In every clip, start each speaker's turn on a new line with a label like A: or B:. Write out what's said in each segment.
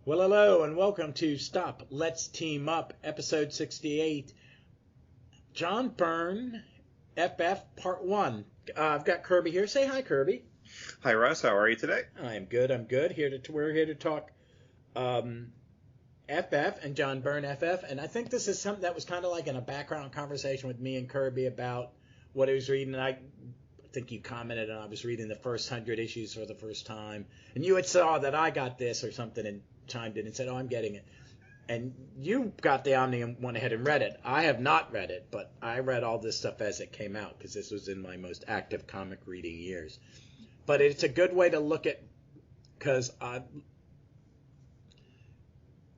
A: Well, hello, and welcome to Stop, Let's Team Up, episode 68, John Bryne, FF, part 1. I've got Kirby here. Say hi, Kirby.
B: Hi, Russ. How are you today?
A: I'm good. We're here to talk FF and John Bryne FF, and I think this is something that was kind of like in a background conversation with me and Kirby about what he was reading, and I think you commented on I was reading the first 100 issues for the first time, and you had saw that I got this or something and chimed in and said, oh, I'm getting it. And you got the Omni and went ahead and read it. I have not read it, but I read all this stuff as it came out because this was in my most active comic reading years. But it's a good way to look at, because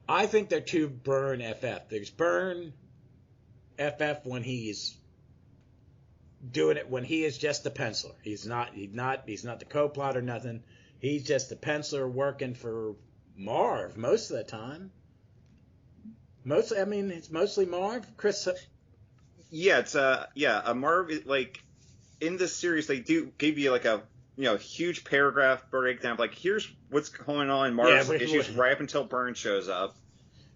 A: I think they're two Bryne FF. There's Bryne FF when he's doing it, when he is just the penciler. He's not the co-plot or nothing. He's just the penciler working for Marv most of the time. It's mostly Marv. Chris.
B: Yeah, it's a Marv. Like in this series, they do give you like a huge paragraph breakdown. Like here's what's going on in Marv's issues right up until Byrne shows up.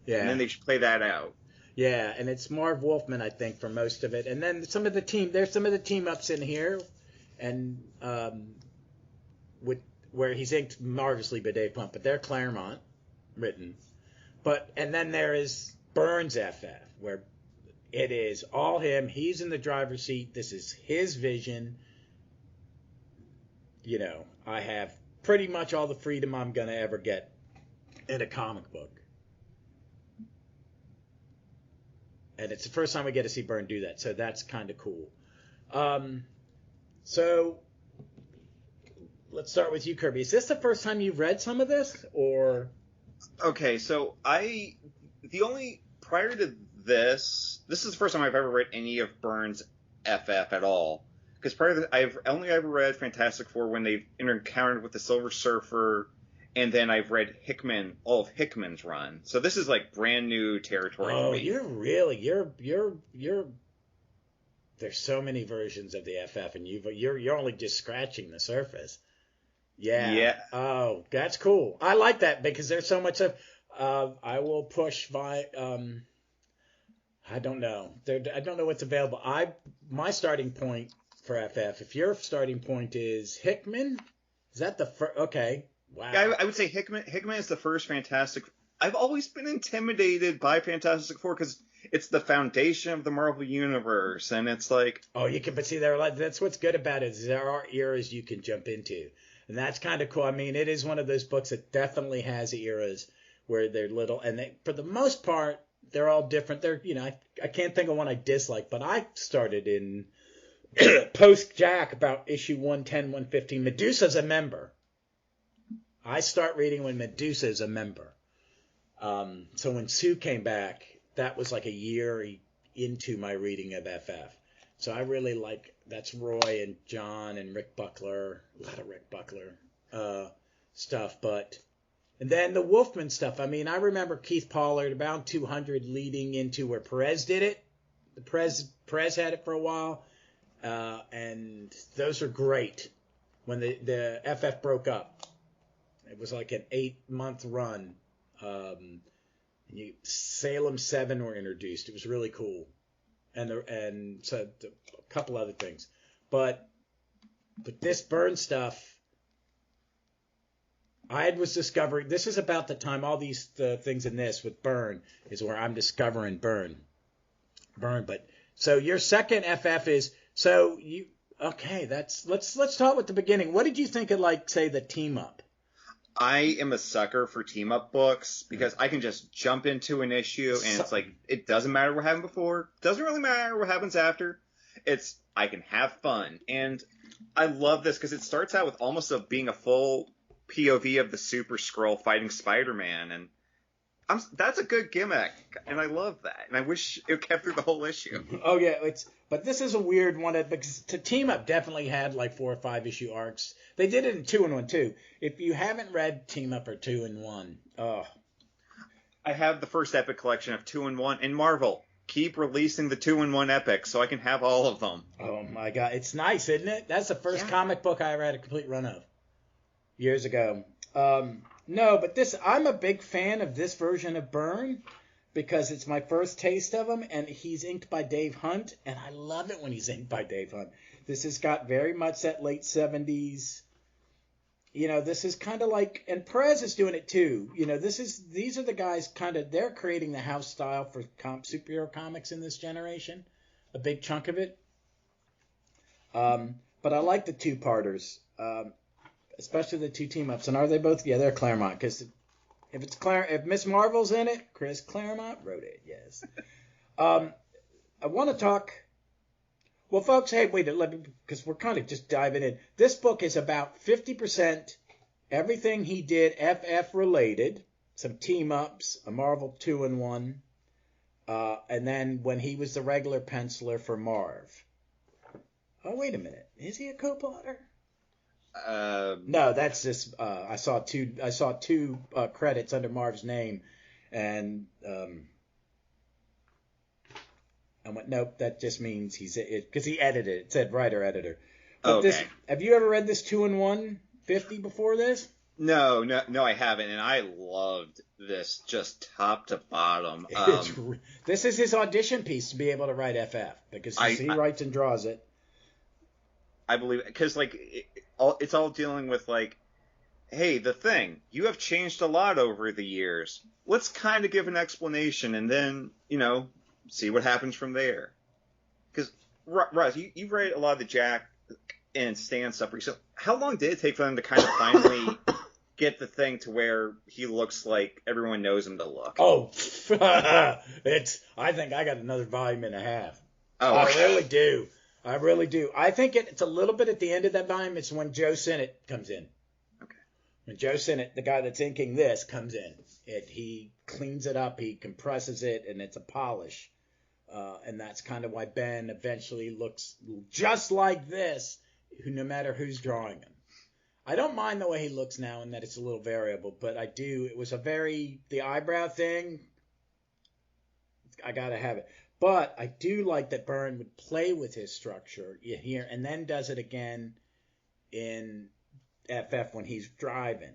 A: Yeah,
B: and then they play that out.
A: Yeah, and it's Marv Wolfman, I think, for most of it. And then there's some of the team ups in here, and where he's inked marvelously by Dave Plump, but they're Claremont written. And then there is Byrne's FF, where it is all him. He's in the driver's seat. This is his vision. I have pretty much all the freedom I'm going to ever get in a comic book. And it's the first time we get to see Byrne do that, so that's kind of cool. So let's start with you, Kirby. Is this the first time you've read some of this, or? Okay,
B: so prior to this is the first time I've ever read any of Byrne's FF at all. Because prior to that, I've only ever read Fantastic Four when they've encountered with the Silver Surfer, and then I've read all of Hickman's run. So this is like brand new territory for me.
A: You're there's so many versions of the FF, and you're only just scratching the surface. Yeah. Oh, that's cool. I like that because there's so much of. I will push my. I don't know. I don't know what's available. My starting point for FF. If your starting point is Hickman, is that the first? Okay. Wow.
B: Yeah, I would say Hickman is the first Fantastic. I've always been intimidated by Fantastic Four because it's the foundation of the Marvel Universe, and it's like.
A: Oh, you can, but see, that's what's good about it is there are eras you can jump into, and that's kind of cool. I mean, it is one of those books that definitely has eras where they're little, and for the most part, they're all different. They're, I can't think of one I dislike, but I started in post Jack about issue 110, 115. Medusa's a member. I start reading when Medusa's a member. So when Sue came back, that was like a year into my reading of FF. So I really like, that's Roy and John and Rick Buckler, a lot of Rick Buckler stuff. And then the Wolfman stuff. I mean, I remember Keith Pollard about 200 leading into where Perez did it. Perez had it for a while. And those are great when the FF broke up. It was like an 8-month run. Salem 7 were introduced. It was really cool, and so a couple other things, but this Byrne stuff, I was discovering. This is about the time all these things in this with Byrne is where I'm discovering Byrne. But so your second FF is so you okay? Let's start with the beginning. What did you think of say the team up?
B: I am a sucker for team-up books because I can just jump into an issue and it's like, it doesn't matter what happened before. Doesn't really matter what happens after. I can have fun. And I love this because it starts out with almost being a full POV of the Super Skrull fighting Spider-Man. And that's a good gimmick. And I love that. And I wish it kept through the whole issue.
A: Oh, yeah. But this is a weird one because to team up definitely had like 4 or 5 issue arcs. They did it in 2-in-1 too. If you haven't read Team Up or 2-in-1,
B: I have the first epic collection of 2-in-1 in Marvel. Keep releasing the 2-in-1 epics so I can have all of them.
A: Oh my God, it's nice, isn't it? That's the first comic book I ever had a complete run of years ago. No, but I'm a big fan of this version of Byrne because it's my first taste of him, and he's inked by Dave Hunt, and I love it when he's inked by Dave Hunt. This has got very much that late 70s. This is kind of like, and Perez is doing it too. These are the guys they're creating the house style for superhero comics in this generation, a big chunk of it. But I like the two-parters, especially the two team-ups. And are they both? Yeah, they're Claremont. Because if Miss Marvel's in it, Chris Claremont wrote it, yes. I want to talk... Well, folks, hey, wait, because we're kind of just diving in. This book is about 50% everything he did FF-related, some team-ups, a Marvel 2-in-1, and then when he was the regular penciler for Marv. Oh, wait a minute. Is he a co-plotter? No, that's just I saw two credits under Marv's name, and I went, nope, that just means he's it because he edited it. It said writer editor. But
B: okay.
A: Have you ever read this 2-in-1 50 before this?
B: No, I haven't, and I loved this just top to bottom.
A: This is his audition piece to be able to write FF because he writes and draws it.
B: I believe it, because it's all dealing with hey, the Thing, you have changed a lot over the years. Let's kind of give an explanation and then see what happens from there. Because Russ, you read a lot of the Jack and Stan stuff recently. How long did it take for them to kind of finally get the Thing to where he looks like everyone knows him to look?
A: Oh, I think I got another volume and a half.
B: Oh,
A: I really do. I think it's a little bit at the end of that volume. It's when Joe Sinnott comes in.
B: Okay.
A: When Joe Sinnott, the guy that's inking this, comes in, he cleans it up, he compresses it, and it's a polish. And that's kind of why Ben eventually looks just like this, no matter who's drawing him. I don't mind the way he looks now and that it's a little variable, but I do. It was the eyebrow thing, I got to have it. But I do like that Byrne would play with his structure here and then does it again in FF when he's driving.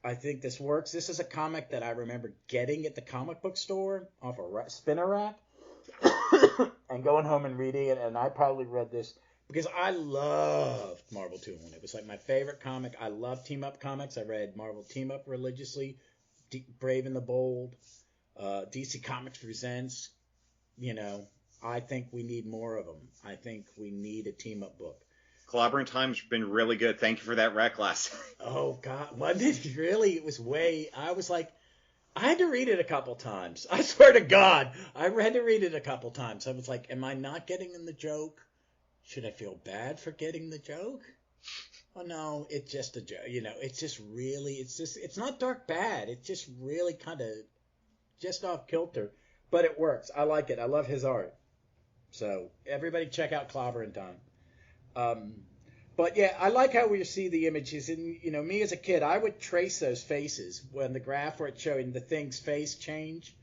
A: I think this works. This is a comic that I remember getting at the comic book store off a spinner rack and going home and reading it. And I probably read this because I loved Marvel 2-in-1. It was like my favorite comic. I love team-up comics. I read Marvel Team-Up religiously, Brave and the Bold, DC Comics Presents. I think we need more of them. I think we need a team-up book.
B: Clobbering Time's been really good. Thank you for that rec last.
A: Oh, God. Wasn't it really? It was I was like, I had to read it a couple times. I swear to God, I had to read it a couple times. I was like, am I not getting in the joke? Should I feel bad for getting the joke? Oh, no, it's just a joke. It's just really, it's not dark bad. It's just really kind of just off kilter. But it works. I like it. I love his art. So everybody check out Clobbering Time. But yeah, I like how we see the images. And, me as a kid, I would trace those faces when the graph where it's showing the Thing's face change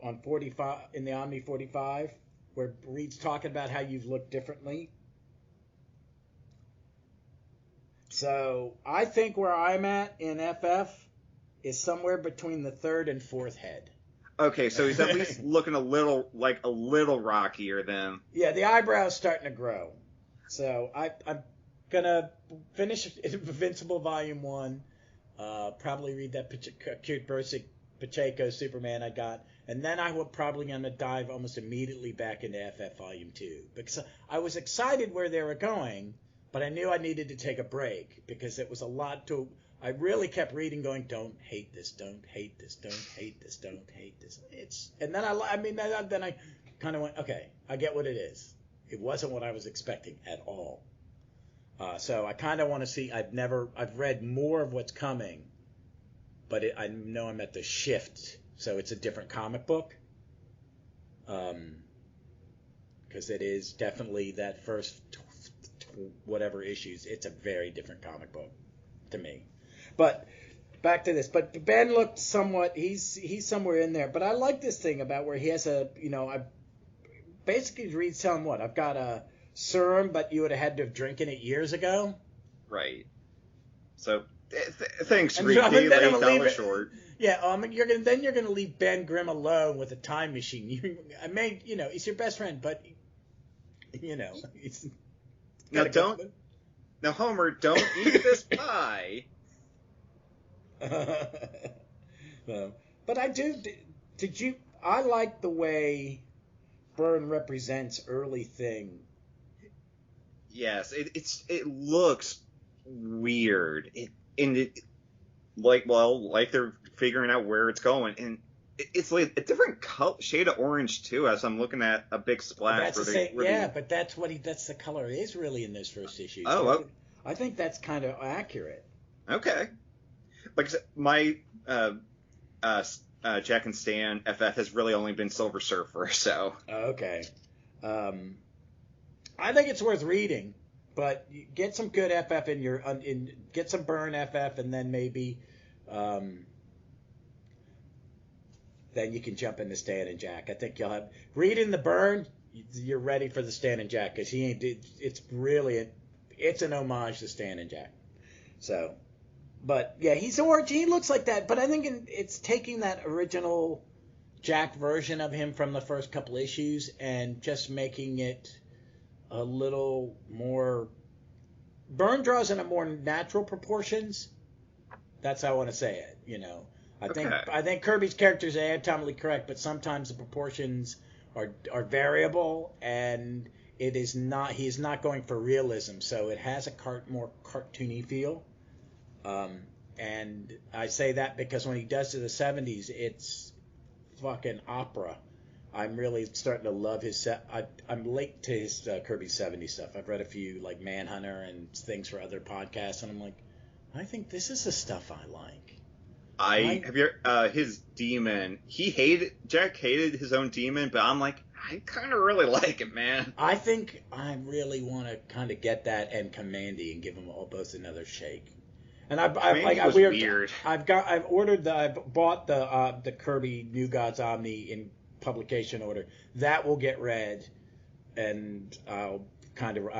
A: on 45 in the Omni 45, where Reed's talking about how you've looked differently. So I think where I'm at in FF is somewhere between the third and fourth head.
B: Okay, so he's at least looking a little rockier then.
A: Yeah, the eyebrow's starting to grow. So I'm going to finish Invincible Volume 1, probably read that cute Pacheco Superman I got, and then I will probably going to dive almost immediately back into FF Volume 2. Because I was excited where they were going, but I knew I needed to take a break because it was a lot to... I really kept reading, going, don't hate this, don't hate this, don't hate this, don't hate this. And then then I kind of went, okay, I get what it is. It wasn't what I was expecting at all. So I kind of want to see. I've read more of what's coming, but I know I'm at the shift, so it's a different comic book. Because it is definitely that first whatever issues. It's a very different comic book to me. But back to this. But Ben looked somewhat. He's somewhere in there. But I like this thing about where he has I basically Reed's telling what I've got a serum, but you would have had to have drinking it years ago.
B: Right. So Thanks,
A: And
B: Reed.
A: then I'm gonna leave
B: $8
A: it.
B: short.
A: Yeah, you're gonna leave Ben Grimm alone with a time machine. He's your best friend, but he's
B: Now
A: gotta go.
B: Now, Homer, don't eat this pie.
A: But I do. Did you? I like the way Byrne represents early Thing.
B: Yes, it looks weird. Like they're figuring out where it's going, and it's like a different shade of orange too. As I'm looking at a big splash.
A: But that's the color it is really in those first issues.
B: Oh,
A: I think that's kind of accurate.
B: Okay. Like I said, my Jack and Stan FF has really only been Silver Surfer, so.
A: Okay. I think it's worth reading, but get some good FF get some Byrne FF, and then maybe then you can jump into Stan and Jack. I think you'll have reading the Byrne, you're ready for the Stan and Jack, because it's an homage to Stan and Jack. So, but yeah, he's orange. He looks like that, but I think it's taking that original Jack version of him from the first couple issues and just making it a little more. Byrne draws in a more natural proportions. That's how I want to say it. I think Kirby's characters are anatomically correct, but sometimes the proportions are variable, and it is not. He is not going for realism, so it has a more cartoony feel. And I say that because when he does to the 70s, it's fucking opera. I'm really starting to love his. I'm late to his Kirby 70s stuff. I've read a few like Manhunter and things for other podcasts, and I'm like, I think this is the stuff I like.
B: His demon. Jack hated his own demon, but I'm like, I kind of really like it, man.
A: I think I really want to kind of get that and Commandy and give them both another shake. And I've bought the Kirby New Gods Omni in publication order. That will get read, and I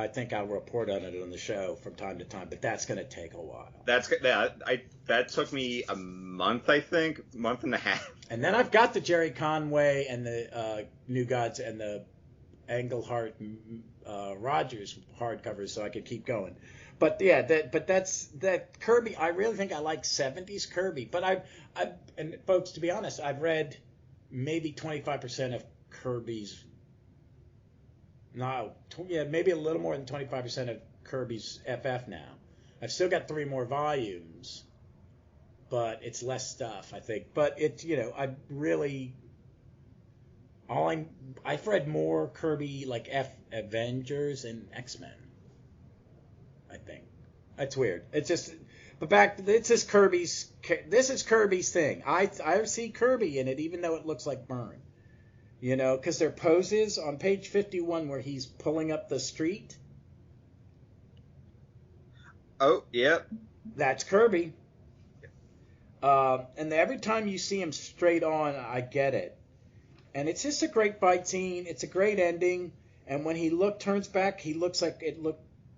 A: think I'll report on it on the show from time to time. But that's going to take a while.
B: That took me a month, I think, month and a half.
A: And then I've got the Jerry Conway and the New Gods and the Englehart Rogers hardcovers, so I could keep going. But yeah, that's Kirby. I really think I like 70s Kirby. But and folks, to be honest, I've read maybe 25% of Kirby's. Maybe a little more than 25% of Kirby's FF now. I've still got 3 more volumes, but it's less stuff, I think. But it's I've read more Kirby like Avengers and X-Men. I think that's weird. It's just, this is Kirby's thing. I see Kirby in it, even though it looks like Byrne. Because there are poses on page 51 where he's pulling up the street.
B: Oh, yep.
A: That's Kirby. And every time you see him straight on, I get it. And it's just a great fight scene. It's a great ending. And when he turns back, he looks like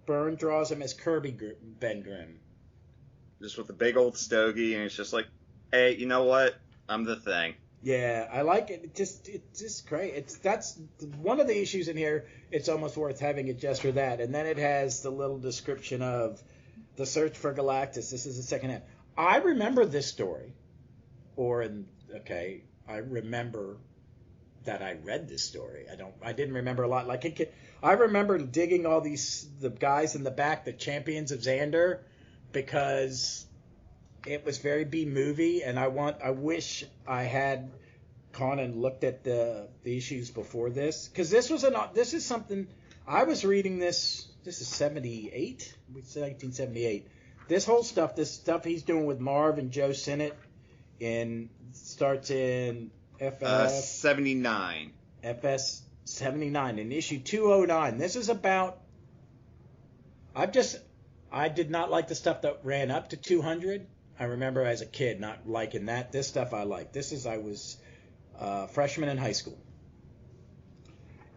A: Byrne draws him as Kirby Ben Grimm.
B: Just with a big old stogie, and it's just like, hey, you know what? I'm the Thing.
A: Yeah, I like it. It's just great. That's one of the issues in here. It's almost worth having it just for that. And then it has the little description of the search for Galactus. This is the second half. I remember this story, I remember that I read this story. I didn't remember a lot. I remember digging all the guys in the back, the champions of Xander, because it was very B-movie, and I wish I had gone and looked at the issues before this, because this is something I was reading. This is 78. It's 1978. This stuff he's doing with Marv and Joe Sinnott starts in FS
B: 79.
A: FS 79 in issue 209. This is about. I did not like the stuff that ran up to 200. I remember as a kid not liking that. This stuff I like. I was a freshman in high school.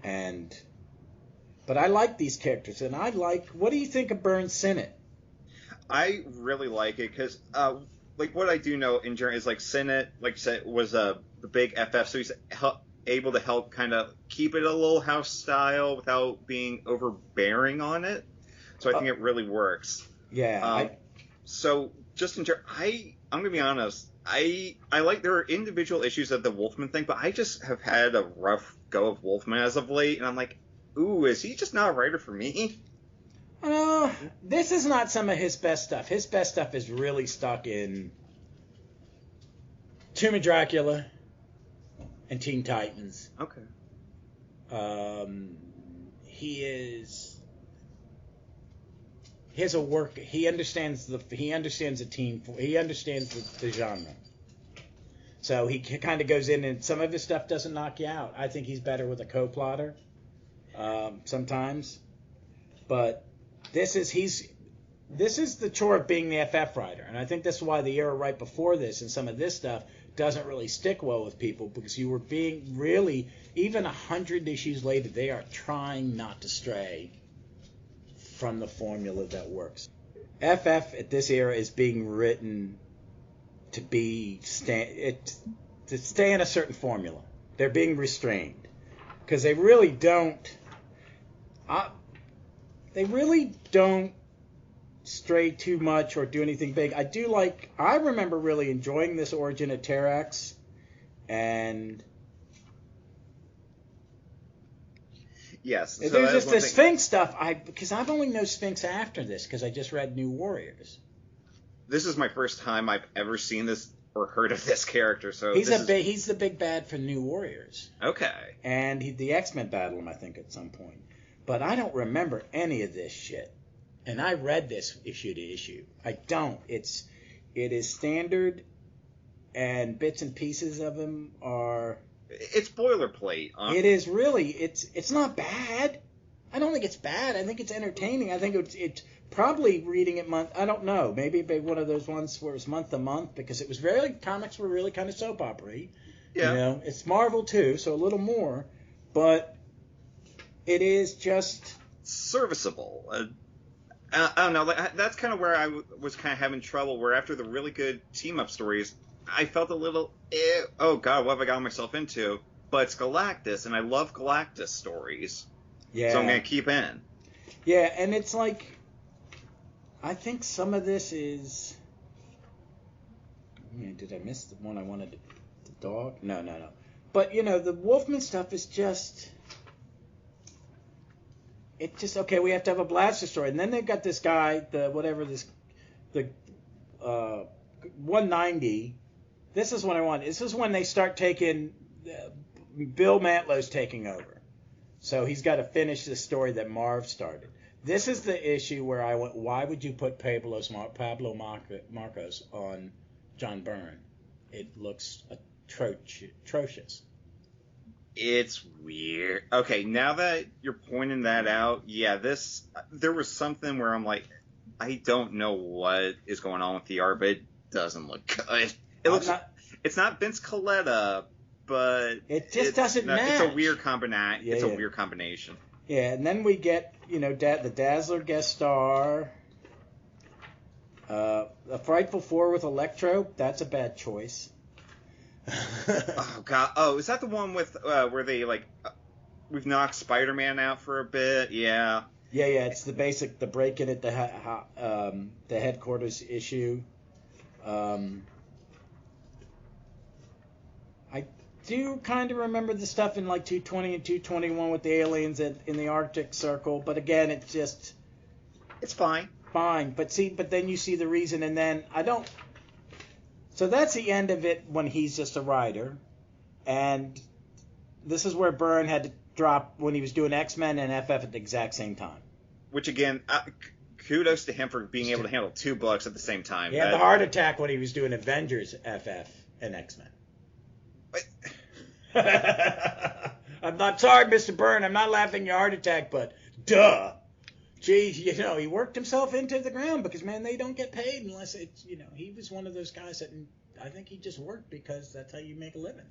A: But I like these characters, and what do you think of Byrne Sinnott?
B: I really like it because, like, what I do know in general is, like, Sinnott, like I said, was the big FF, so he's able to help kind of keep it a little house style without being overbearing on it. So I think it really works.
A: Yeah.
B: So just in general, I'm gonna be honest. I like there are individual issues of the Wolfman thing, but I just have had a rough go of Wolfman as of late, and I'm like, ooh, is he just not a writer for me?
A: This is not some of his best stuff. His best stuff is really stuck in Tomb of Dracula and Teen Titans.
B: Okay.
A: He has a work. He understands the genre. So he kind of goes in, and some of his stuff doesn't knock you out. I think he's better with a co-plotter sometimes, but this is the chore of being the FF writer, and I think that's why the era right before this and some of this stuff doesn't really stick well with people, because you were being really, even 100 issues later, they are trying not to stray from the formula that works. FF at this era is being written to stay in a certain formula. They're being restrained because they really don't stray too much or do anything big. I remember really enjoying this origin of Terrax, and
B: yes, so
A: there's just the Sphinx stuff. Because I've only known Sphinx after this because I just read New Warriors.
B: This is my first time I've ever seen this or heard of this character. So
A: he's the big bad for New Warriors.
B: Okay. And
A: the X-Men battle him, I think, at some point. But I don't remember any of this shit. And I read this issue to issue. I don't. It is standard, and bits and pieces of them are.
B: It's boilerplate.
A: It is really. It's not bad. I don't think it's bad. I think it's entertaining. I think it's probably reading it month. I don't know. Maybe it'd be one of those ones where it was month to month, because it was comics were really kind of soap opera-y. Yeah. You know, it's Marvel too, so a little more, but it is just
B: serviceable. I don't know. That's kind of where I was kind of having trouble. Where after the really good team-up stories, I felt a little, oh god, what have I gotten myself into? But it's Galactus, and I love Galactus stories. Yeah. So I'm going to keep in.
A: Yeah, and it's like, I think some of this is. Did I miss the one I wanted? The dog? No. But the Wolfman stuff is just. It's just okay. We have to have a blaster story, and then they've got this guy, the 190. This is what I want. This is when they start taking. Bill Mantlow's taking over, so he's got to finish the story that Marv started. This is the issue where I went, why would you put Pablo Marcos on John Byrne? It looks atrocious.
B: It's weird. Okay, now that you're pointing that out, yeah, there was something where I'm like, I don't know what is going on with the art, but it doesn't look good. It's not Vince Coletta, but
A: it just doesn't match.
B: It's a weird combination. Yeah, a weird combination.
A: Yeah, and then we get, the Dazzler guest star. A Frightful Four with Electro. That's a bad choice.
B: Oh god! Oh, is that the one with where they we've knocked Spider-Man out for a bit? Yeah.
A: Yeah. It's the break-in at the headquarters issue. I do kind of remember the stuff in 220 and 221 with the aliens in the Arctic Circle, but again, it's
B: fine.
A: Fine, but then you see the reason, and then I don't. So that's the end of it when he's just a writer, and this is where Byrne had to drop when he was doing X-Men and FF at the exact same time.
B: Which again, kudos to him for being able to handle two books at the same time.
A: He had the heart attack when he was doing Avengers, FF, and X-Men. I'm not sorry, Mr. Byrne. I'm not laughing at your heart attack, but duh. Gee, he worked himself into the ground because, man, they don't get paid unless it's, he was one of those guys that I think he just worked because that's how you make a living.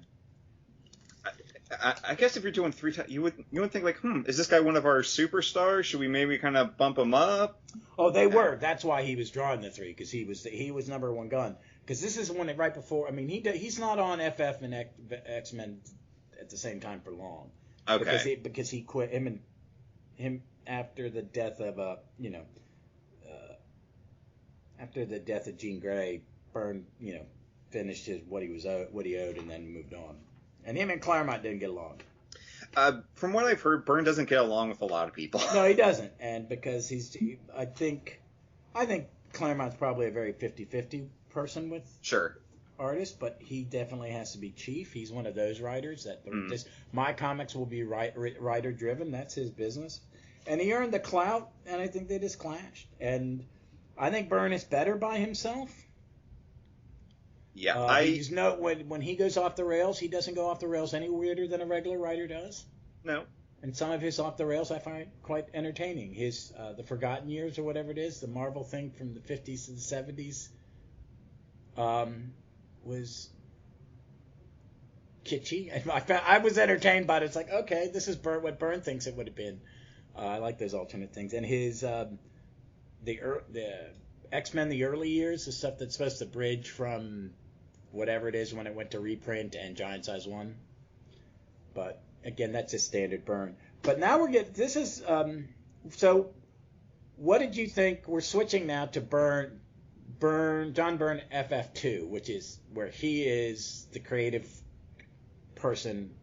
B: I guess if you're doing 3 times, you would think like, is this guy one of our superstars? Should we maybe kind of bump him up?
A: Oh, they were. That's why he was drawing the 3, because he was number 1 gun. Because this is one that right before. I mean, he's not on FF and X-Men at the same time for long.
B: Okay.
A: Because he quit him after the death of after the death of Jean Grey. Byrne finished what he owed and then moved on. And him and Claremont didn't get along.
B: From what I've heard, Byrne doesn't get along with a lot of people.
A: No, he doesn't. And because I think Claremont's probably a very 50-50 person with
B: Sure.
A: artists, but he definitely has to be chief. He's one of those writers that my comics will be writer driven. That's his business. And he earned the clout, and I think they just clashed. And I think Byrne is better by himself.
B: Yeah,
A: he's when he goes off the rails, he doesn't go off the rails any weirder than a regular writer does.
B: No.
A: And some of his off the rails I find quite entertaining. His the Forgotten Years or whatever it is, the Marvel thing from the 50s to the 70s, was kitschy. I was entertained by it. It's like, okay, this is what Byrne thinks it would have been. I like those alternate things. And his the X-Men, the early years, the stuff that's supposed to bridge from whatever it is when it went to reprint and Giant Size 1. But again, that's just standard Byrne. But now this is so what did you think? We're switching now to John Byrne FF2, which is where he is the creative person.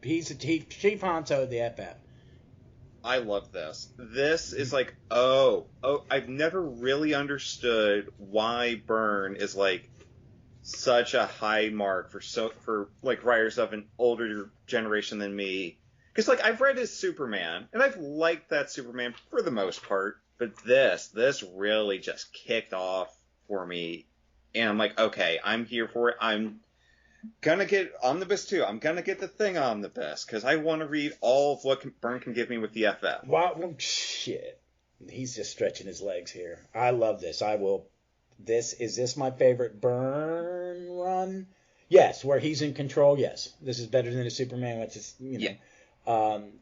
A: He's the chief honcho of the FF.
B: I love this. This is like, I've never really understood why Byrne is like such a high mark for like writers of an older generation than me. Because like I've read his Superman and I've liked that Superman for the most part, but this really just kicked off for me, and I'm like, okay, I'm here for it. I'm gonna get Omnibus 2. I'm gonna get the Thing Omnibus because I want to read all of what Byrne can give me with the FF.
A: Well, shit. He's just stretching his legs here. I love this. Is this my favorite Byrne run? Yes, where he's in control. Yes, this is better than the Superman, which is
B: Yeah.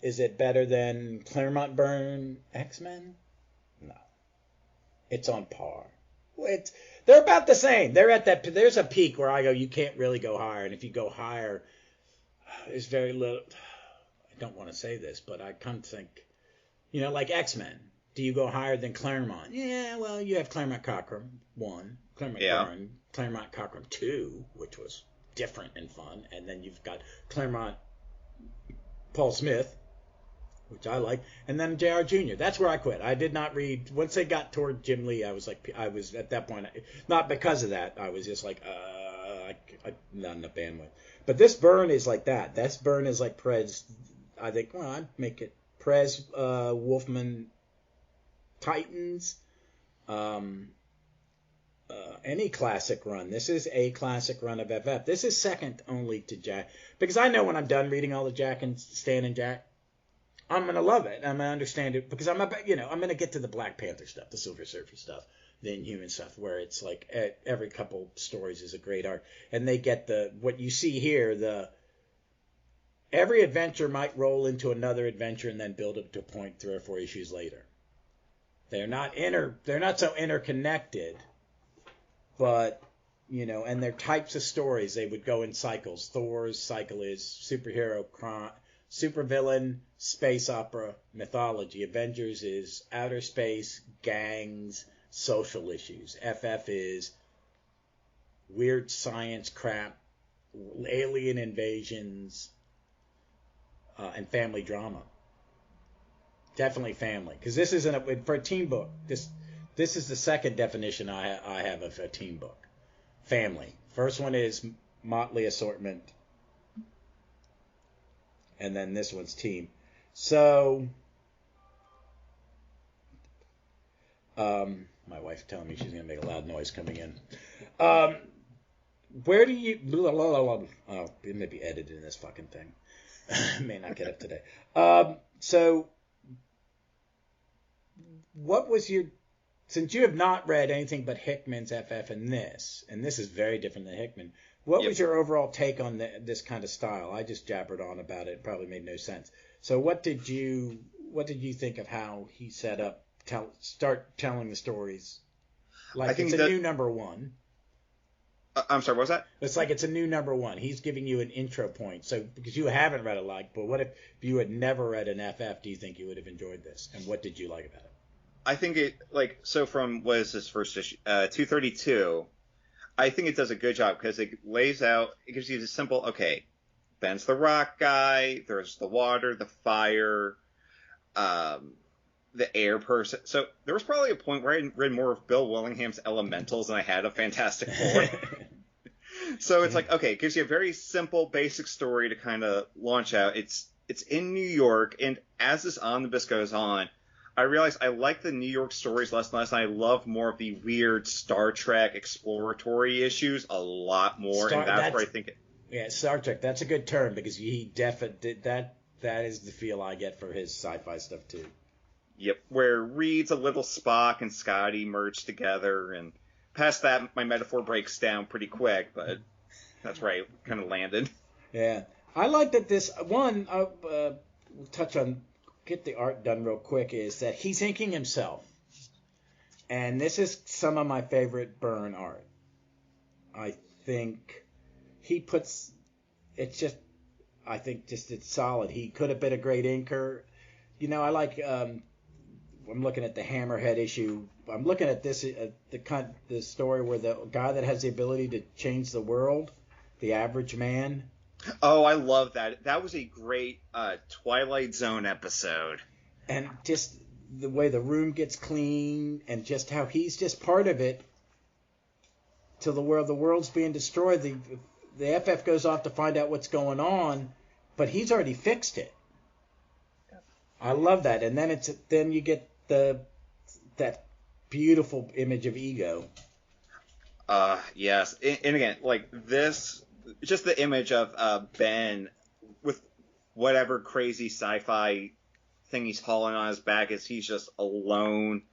A: Is it better than Claremont Byrne X-Men? No, it's on par. They're about the same. They're at that. There's a peak where I go, you can't really go higher, and if you go higher, there's very little. I don't want to say this, but I kind of think, like X-Men. Do you go higher than Claremont? Yeah, well, you have Claremont Cockrum 1, Claremont Byrne, Claremont Cockrum 2, which was different and fun, and then you've got Claremont Paul Smith, which I like, and then J.R. Jr. That's where I quit. I did not read. Once they got toward Jim Lee, I was at that point, not because of that, I was just like, not enough bandwidth. But this Byrne is like that. This Byrne is like Perez. I think, well, I'd make it Perez, Wolfman, Titans, any classic run. This is a classic run of FF. This is second only to Jack, because I know when I'm done reading all the Jack and Stan and Jack, I'm gonna love it. I'm gonna understand it because I'm gonna get to the Black Panther stuff, the Silver Surfer stuff, the Inhuman stuff, where it's like every couple stories is a great arc, and they get what you see here. Every adventure might roll into another adventure and then build up to a point 3 or 4 issues later. They're not so interconnected, but and they're types of stories. They would go in cycles. Thor's cycle is superhero, crime, supervillain, space opera, mythology. Avengers is outer space, gangs, social issues. FF is weird science crap, alien invasions, and family drama. Definitely family, because this isn't for a teen book. This is the second definition I have of a teen book. Family. First one is motley assortment, and then this one's team. So, my wife's telling me she's gonna make a loud noise coming in. Where do you? Oh, it may be edited in this fucking thing. May not get up today. So, what was since you have not read anything but Hickman's FF and this is very different than Hickman, What
B: Yep.
A: was your overall take on this kind of style? I just jabbered on about it. It probably made no sense. So what did you think of how he set up start telling the stories?
B: I
A: Like
B: think
A: it's a
B: that.
A: new number one.
B: I'm sorry, what was that?
A: It's like it's a new number one. He's giving you an intro point. So because you haven't read a lot, but what if you had never read an FF? Do you think you would have enjoyed this? And what did you like about it?
B: I think it, like, so from, what is this first issue? 232. I think it does a good job because it lays out, it gives you the simple, okay, Ben's the rock guy, there's the water, the fire, the air person. So there was probably a point where I read more of Bill Willingham's Elementals than I had of Fantastic Four. So it's like, okay, it gives you a very simple, basic story to kind of launch out. It's in New York, and as this omnibus goes on, I realize I like the New York stories less and less, and I love more of the weird Star Trek exploratory issues a lot more, and that's where I think it...
A: Yeah, Star Trek, that's a good term, because he definitely, that is the feel I get for his sci-fi stuff, too.
B: Yep, where Reed's a little Spock and Scotty merge together, and past that, my metaphor breaks down pretty quick, but that's where I kind of landed.
A: Yeah. I like that this one, we'll touch on, get the art done real quick, is that he's inking himself. And this is some of my favorite Byrne art. I think he puts, it's just, I think just it's solid. He could have been a great inker. You know, I like, I'm looking at the Hammerhead issue. I'm looking at this, the story where the guy that has the ability to change the world, the average man.
B: Oh, I love that. That was a great Twilight Zone episode.
A: And just the way the room gets clean, and just how he's just part of it till the world's being destroyed. The FF goes off to find out what's going on, but he's already fixed it. I love that. And then you get that beautiful image of Ego.
B: Yes. And again, like this, just the image of Ben with whatever crazy sci-fi thing he's hauling on his back as he's just alone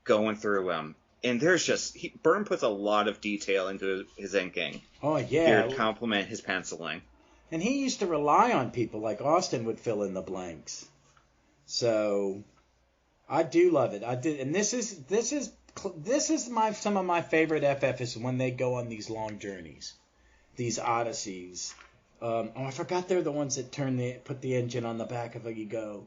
B: going through him. And there's just, Byrne puts a lot of detail into his inking.
A: Oh, yeah.
B: Here to complement his penciling.
A: And he used to rely on people, like Austin would fill in the blanks. So I do love it. I did, and this is some of my favorite FF is when they go on these long journeys, these odysseys. I forgot they're the ones that put the engine on the back of Ego.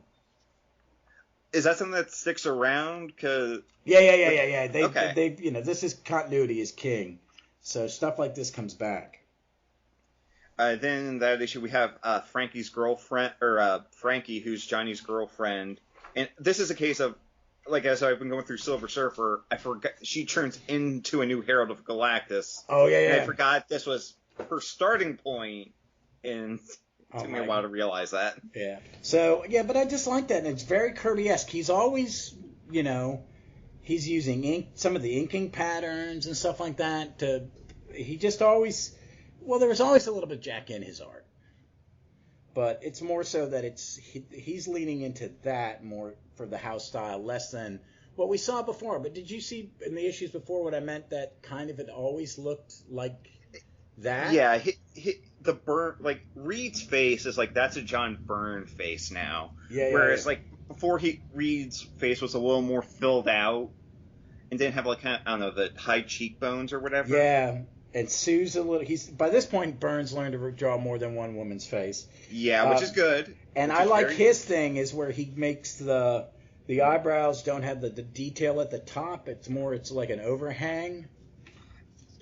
B: Is that something that sticks around?
A: Yeah.
B: Okay.
A: They this is continuity is king, so stuff like this comes back.
B: Then in that issue we have Frankie's girlfriend, or Frankie, who's Johnny's girlfriend, and this is a case of, like, as I've been going through Silver Surfer, I forgot she turns into a new Herald of Galactus.
A: Oh yeah.
B: And I forgot this was her starting point, and it took me a while to realize that.
A: Yeah. So yeah, but I just like that, and it's very Kirby-esque. He's always, he's using some of the inking patterns and stuff like that. He just always. Well, there was always a little bit of Jack in his art, but it's more so that he's leaning into that more for the house style, less than what we saw before. But did you see in the issues before what I meant, that kind of it always looked like that?
B: Yeah, the Byrne, like, Reed's face is like, that's a John Byrne face now.
A: Yeah.
B: Whereas, like, before Reed's face was a little more filled out and didn't have, like, kind of, I don't know, the high cheekbones or whatever.
A: Yeah. And Sue's a little. By this point, Byrne's learned to draw more than one woman's face.
B: Yeah, which is good.
A: And I like his thing is where he makes the eyebrows don't have the detail at the top. It's like an overhang.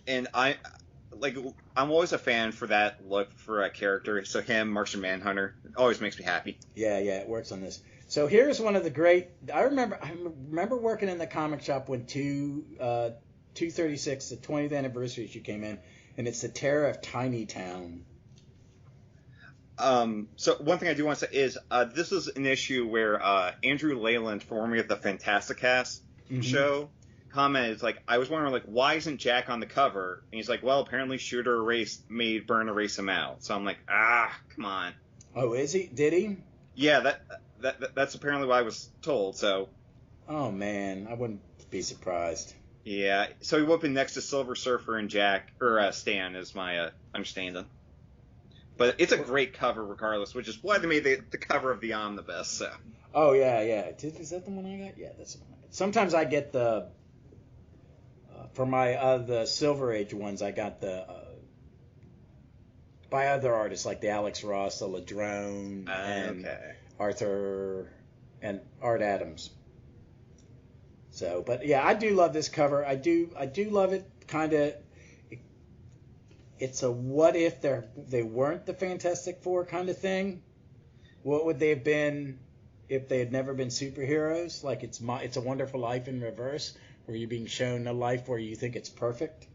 B: And I'm always a fan for that look for a character. So him, Martian Manhunter, always makes me happy.
A: Yeah, it works on this. So here's one of the great. I remember working in the comic shop when 236, the 20th anniversary issue came in, and it's the Terror of Tiny Town.
B: So one thing I do want to say is this is an issue where Andrew Leyland, formerly of the Fantasticast show, commented, like, I was wondering, like, why isn't Jack on the cover? And he's like, well, apparently Shooter made Byrne erase him out. So I'm like, come on.
A: Oh, is he? Did he?
B: Yeah, that's apparently what I was told. So.
A: Oh man, I wouldn't be surprised.
B: Yeah, so he would have been next to Silver Surfer and Jack, or Stan, is my understanding. But it's a great cover regardless, which is why they made the cover of the Omnibus. So.
A: Oh, yeah. Is that the one I got? Yeah, that's the one I got. Sometimes I get for my the Silver Age ones, I got the by other artists like the Alex Ross, the Ladrone, and Arthur and Art Adams. So, but yeah, I do love this cover. I do love it. Kind of, it's a what if they weren't the Fantastic Four kind of thing. What would they have been if they had never been superheroes? Like it's a Wonderful Life in reverse, where you're being shown a life where you think it's perfect.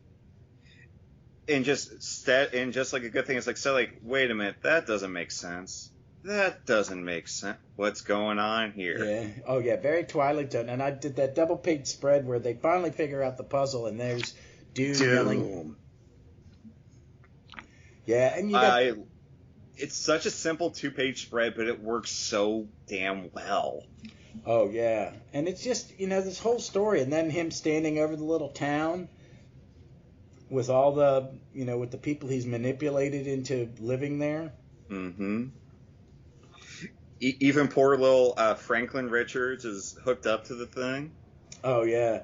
B: And just like a good thing, it's like, so like, wait a minute, that doesn't make sense. That doesn't make sense. What's going on here?
A: Yeah. Oh, yeah. Very Twilight Zone. And I did that double page spread where they finally figure out the puzzle, and there's Doom yelling. Yeah, and you got.
B: It's such a simple 2-page spread, but it works so damn well.
A: Oh, yeah. And it's just, this whole story, and then him standing over the little town with all the, with the people he's manipulated into living there.
B: Mm-hmm. Even poor little Franklin Richards is hooked up to the thing.
A: Oh, yeah.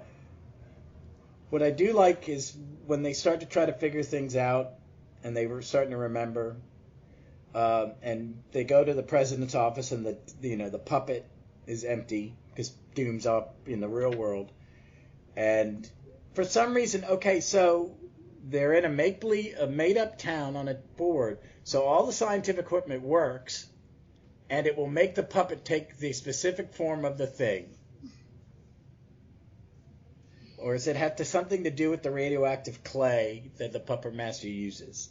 A: What I do like is when they start to try to figure things out, and they were starting to remember, and they go to the president's office, and the puppet is empty because Doom's up in the real world. And for some reason, okay, so they're in a made-up town on a board, so all the scientific equipment works, and it will make the puppet take the specific form of the thing. Or does it have something to do with the radioactive clay that the puppet master uses?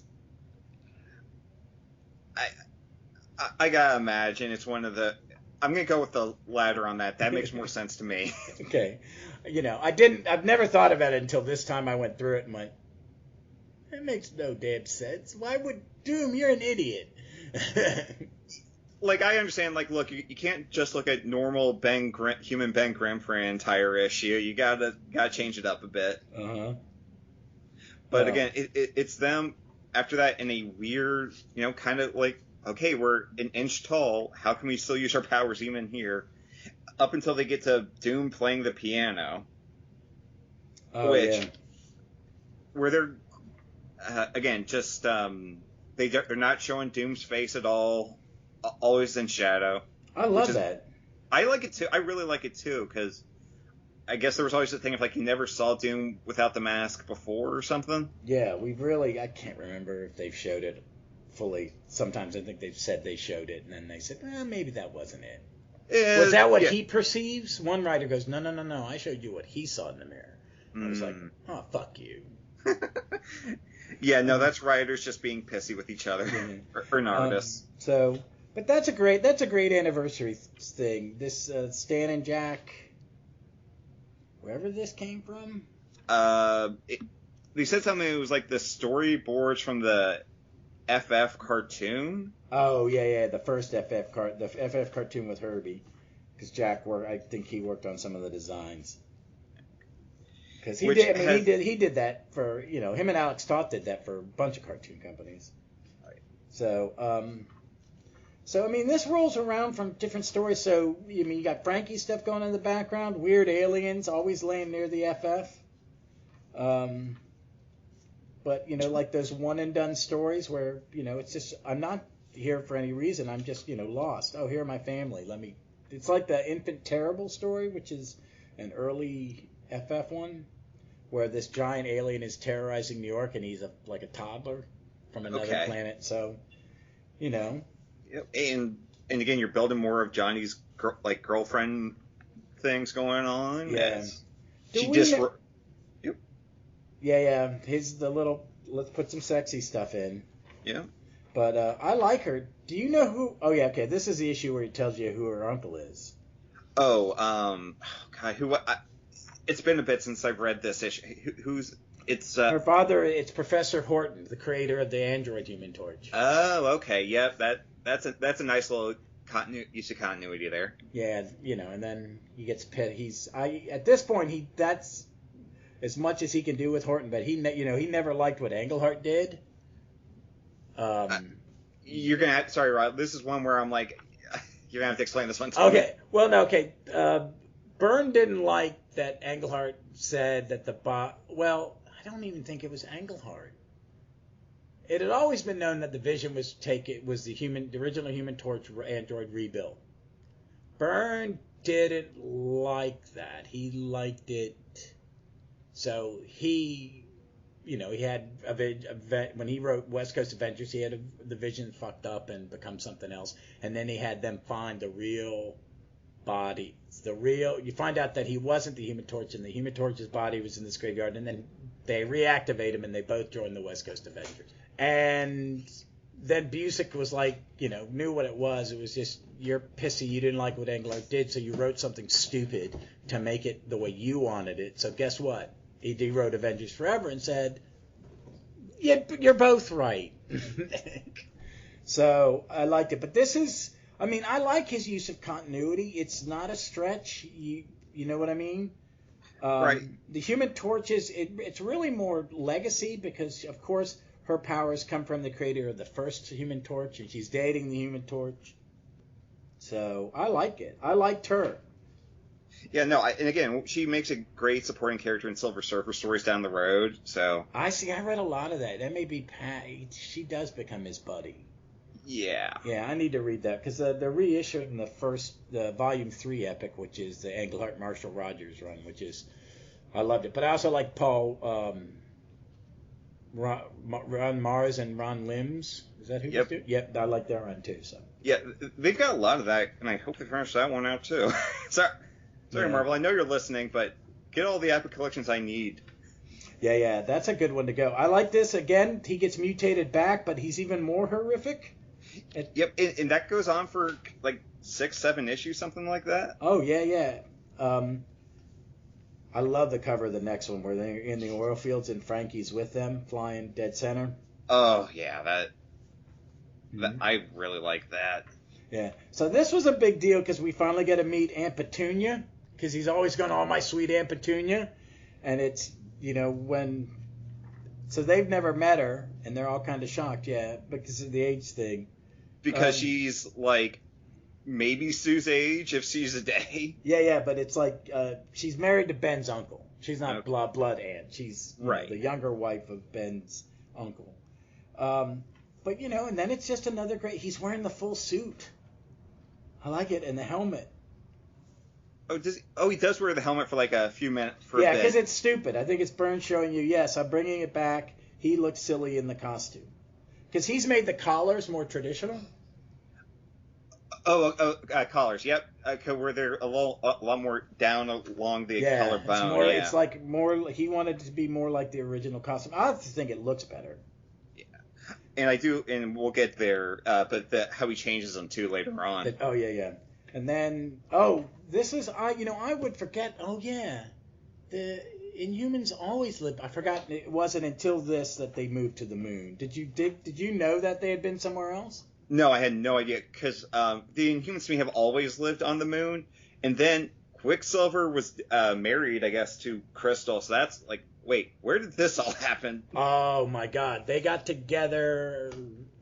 B: I gotta imagine it's one of the... I'm gonna go with the latter on that. That makes more sense to me.
A: Okay. I've never thought about it until this time I went through it and went, that makes no damn sense. Why would Doom? You're an idiot.
B: Like, I understand, like, look, you can't just look at normal human Ben Grimm for an entire issue. You gotta change it up a bit.
A: Uh-huh.
B: But again, it's them, after that, in a weird, kind of like, okay, we're an inch tall, how can we still use our powers even here? Up until they get to Doom playing the piano.
A: Oh,
B: which, where they're, again, just, they're not showing Doom's face at all. Always in shadow.
A: I love that.
B: I like it too. I really like it too, because I guess there was always the thing of like you never saw Doom without the mask before or something.
A: Yeah, I can't remember if they've showed it fully. Sometimes I think they've said they showed it, and then they said, maybe that wasn't it. Was that what he perceives? One writer goes, no, I showed you what he saw in the mirror. I was like, oh, fuck you.
B: Yeah, no, that's writers just being pissy with each other, or an artist.
A: But that's a great anniversary thing. This Stan and Jack, wherever this came from.
B: They said something. It was like the storyboards from the FF cartoon.
A: Oh yeah, the first FF cartoon with Kirby, because I think he worked on some of the designs. Because he did that for him and Alex Toth did that for a bunch of cartoon companies.
B: Right.
A: So, I mean, this rolls around from different stories. So, you got Frankie's stuff going in the background, weird aliens always laying near the FF. But, like those one-and-done stories where, it's just, I'm not here for any reason. I'm just, lost. Oh, here are my family. It's like the Infant Terrible story, which is an early FF one, where this giant alien is terrorizing New York, and he's like a toddler from another planet. So,
B: And again, you're building more of Johnny's girlfriend things going on.
A: Yeah.
B: Yep.
A: Yeah. Let's put some sexy stuff in.
B: Yeah.
A: But I like her. Do you know who? Oh yeah. Okay. This is the issue where he tells you who her uncle is.
B: Oh, God, it's been a bit since I've read this issue. It's
A: her father. It's Professor Horton, the creator of the android Human Torch.
B: Oh, okay. Yep. That's a nice little use of continuity there.
A: Yeah, and then he gets pit. At this point as much as he can do with Horton, but he never liked what Englehart did.
B: You're gonna have, sorry, Rod. This is one where I'm like, you're gonna have to explain this one to me.
A: Okay. Well, no. Okay. Byrne didn't like that Englehart said that well, I don't even think it was Englehart. It had always been known that the Vision was the original Human Torch android rebuilt. Byrne didn't like that. He liked it. So he had when he wrote West Coast Avengers, he had the Vision fucked up and become something else, and then he had them find the real body. You find out that he wasn't the Human Torch, and the Human Torch's body was in this graveyard, and then they reactivate him, and they both join the West Coast Avengers. And then Busick was like, knew what it was. It was just, you're pissy, you didn't like what Englehart did, so you wrote something stupid to make it the way you wanted it. So guess what? He wrote Avengers Forever and said, yeah, you're both right. So I liked it. But I like his use of continuity. It's not a stretch. You know what I mean?
B: Right.
A: The Human Torch it's really more legacy because, of course, her powers come from the creator of the first Human Torch, and she's dating the Human Torch. So I like it. I liked her.
B: Yeah, no, and again, she makes a great supporting character in Silver Surfer stories down the road. So
A: I read a lot of that. That may be she does become his buddy.
B: Yeah.
A: Yeah, I need to read that because they're reissuing the Volume 3 epic, which is the Englehart Marshall Rogers run, which is I loved it. But I also like Paul Ron Mars and Ron Limbs. Is that who was doing? Yep, I like their run too. So
B: yeah, they've got a lot of that, and I hope they finish that one out too. Sorry, Marvel. I know you're listening, but get all the epic collections I need.
A: Yeah, that's a good one to go. I like this. Again, he gets mutated back, but he's even more horrific.
B: Yep, and that goes on for like 6-7 issues, something like that.
A: Oh, yeah. I love the cover of the next one where they're in the oil fields and Frankie's with them, flying dead center.
B: Oh, yeah, that I really like that.
A: Yeah, so this was a big deal because we finally get to meet Aunt Petunia, because he's always gone, oh, my sweet Aunt Petunia. And it's, so they've never met her, and they're all kind of shocked, because of the age thing.
B: Because she's, like, maybe Sue's age, if she's a day.
A: Yeah, but it's like, she's married to Ben's uncle. She's not blood aunt. She's the younger wife of Ben's uncle. But, and then it's just another great, he's wearing the full suit. I like it, and the helmet.
B: He does wear the helmet for like a few minutes for a bit.
A: Yeah, because it's stupid. I think it's Byrne showing you, yes, I'm bringing it back. He looks silly in the costume. Because he's made the collars more traditional.
B: Collars, yep. Where they're a lot more down along the collarbone.
A: It's like more, he wanted it to be more like the original costume. I just think it looks better.
B: Yeah. And I do, and we'll get there, but how he changes them too later on.
A: Yeah. And then, this is, I would forget, the Inhumans always lived, I forgot, it wasn't until this that they moved to the moon. Did you know that they had been somewhere else?
B: No, I had no idea, because the Inhumans to me have always lived on the moon, and then Quicksilver was married, I guess, to Crystal, so that's like, wait, where did this all happen?
A: Oh my god, they got together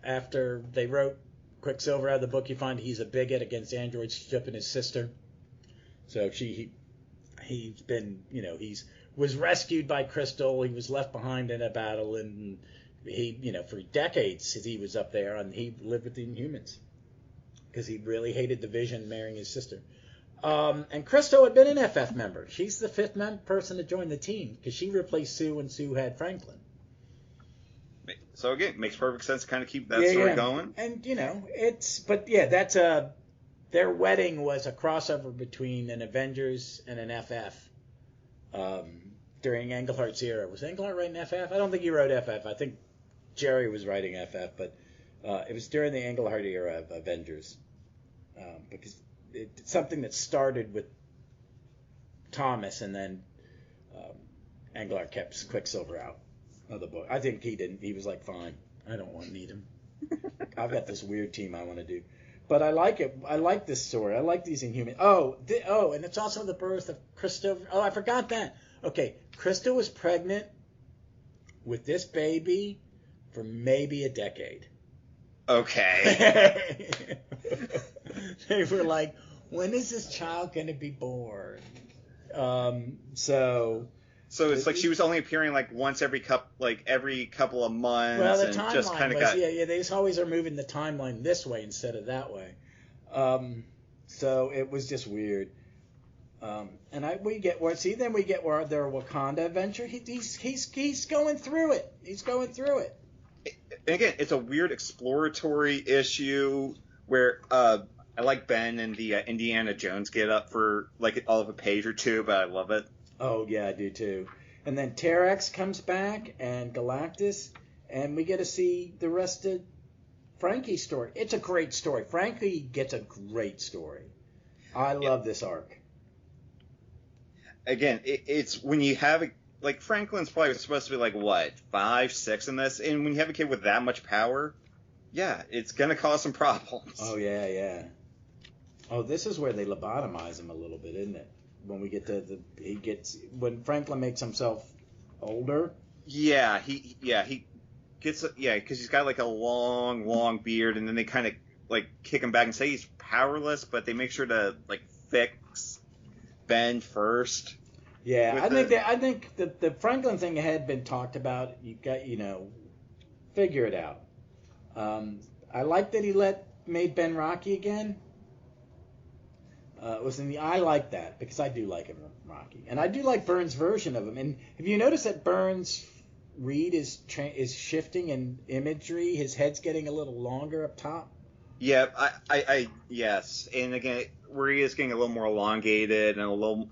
A: after they wrote Quicksilver out of the book. You find he's a bigot against androids shipping his sister. So he's been, was rescued by Crystal. He was left behind in a battle, and he, for decades he was up there, and he lived with the Inhumans because he really hated the Vision marrying his sister. And Crystal had been an FF member. She's the fifth person to join the team because she replaced Sue when Sue had Franklin.
B: So again, it makes perfect sense to kind of keep that story going.
A: And that's their wedding was a crossover between an Avengers and an FF during Englehart's era. Was Englehart writing FF? I don't think he wrote FF. I think Jerry was writing FF, but it was during the Englehart era of Avengers because it's something that started with Thomas, and then Englehart kept Quicksilver out of the book. I think he didn't. He was like, fine, I don't need him. I've got this weird team I want to do. But I like it. I like this story. I like these Inhumans. And it's also the birth of Krista. Oh, I forgot that. Okay, Krista was pregnant with this baby for maybe a decade.
B: Okay.
A: They were like, when is this child going to be born?
B: So it's like she was only appearing like once every couple of months.
A: Well, the
B: and
A: timeline
B: just kind of
A: was
B: got.
A: Yeah. They just always are moving the timeline this way instead of that way. So it was just weird. We get their Wakanda adventure. He's going through it. He's going through it.
B: And again, it's a weird exploratory issue where I like Ben and the Indiana Jones get up for like all of a page or two, but I love it.
A: Oh yeah, I do too. And then Terex comes back and Galactus, and we get to see the rest of Frankie's story. It's a great story. Frankie gets a great story. I love this arc.
B: Again, it's when you have like Franklin's probably supposed to be like what 5, 6 in this, and when you have a kid with that much power, yeah, it's gonna cause some problems.
A: Oh yeah. Oh, this is where they lobotomize him a little bit, isn't it? When we get to when Franklin makes himself older.
B: Yeah, he gets because he's got like a long beard, and then they kind of like kick him back and say he's powerless, but they make sure to like fix Ben first.
A: Yeah, I think the Franklin thing had been talked about. You got figure it out. I like that he made Ben Rocky again. I like that because I do like him Rocky, and I do like Burns' version of him. And have you noticed that Burns' read is shifting in imagery? His head's getting a little longer up top.
B: Yeah, I yes, and again, where he is getting a little more elongated and a little.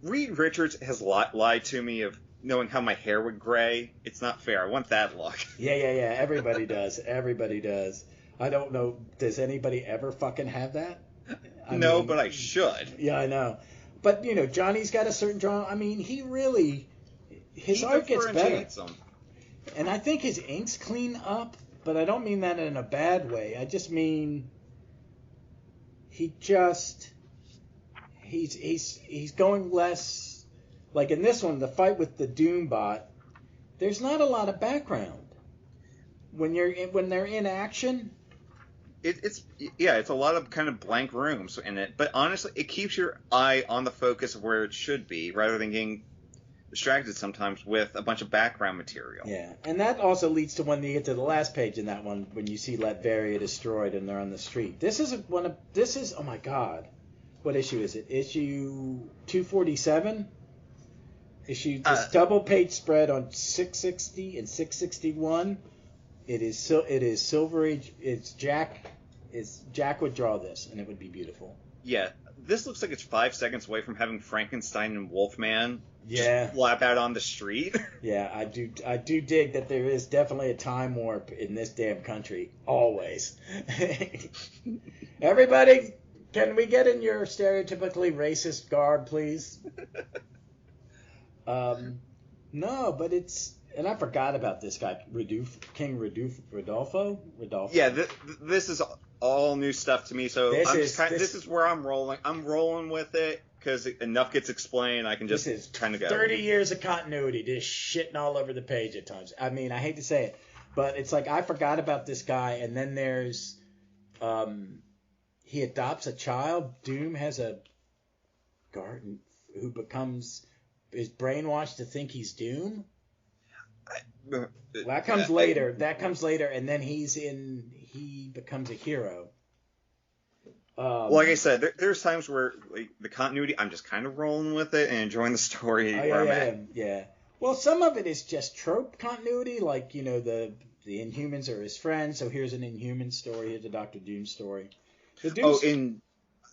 B: Reed Richards has lied to me of knowing how my hair would gray. It's not fair. I want that look.
A: Yeah. Everybody does. Everybody does. I don't know. Does anybody ever fucking have that? I mean,
B: but I should.
A: Yeah, I know. But, Johnny's got a certain draw. I mean, his art gets better. And I think his inks clean up, but I don't mean that in a bad way. I just mean he's going less, like in this one, the fight with the Doombot, there's not a lot of background. When they're in action,
B: it's a lot of kind of blank rooms in it, but honestly, it keeps your eye on the focus of where it should be, rather than getting distracted sometimes with a bunch of background material.
A: Yeah, and that also leads to when you get to the last page in that one, when you see Latveria destroyed and they're on the street. This is oh my god, what issue is it? Issue 247. This double page spread on 660 and 661. It is Silver Age. Jack would draw this, and it would be beautiful.
B: Yeah, this looks like it's 5 seconds away from having Frankenstein and Wolfman
A: just
B: flap out on the street.
A: Yeah, I do dig that there is definitely a time warp in this damn country. Always. Everybody, can we get in your stereotypically racist garb, please? No, but it's. And I forgot about this guy, King Rodolfo.
B: Yeah, this is all new stuff to me. So this is where I'm rolling. I'm rolling with it because enough gets explained. I can just kind of go.
A: 30 years of continuity, just shitting all over the page at times. I mean, I hate to say it, but it's like I forgot about this guy. And then there's, he adopts a child. Doom has a garden who is brainwashed to think he's Doom. That comes later. And then he becomes a hero.
B: Like I said, there's times where the continuity, I'm just kind of rolling with it and enjoying the story where I'm at.
A: Yeah. Well, some of it is just trope continuity, like the Inhumans are his friends. So here's an Inhuman story. Here's a Doctor Doom story.
B: And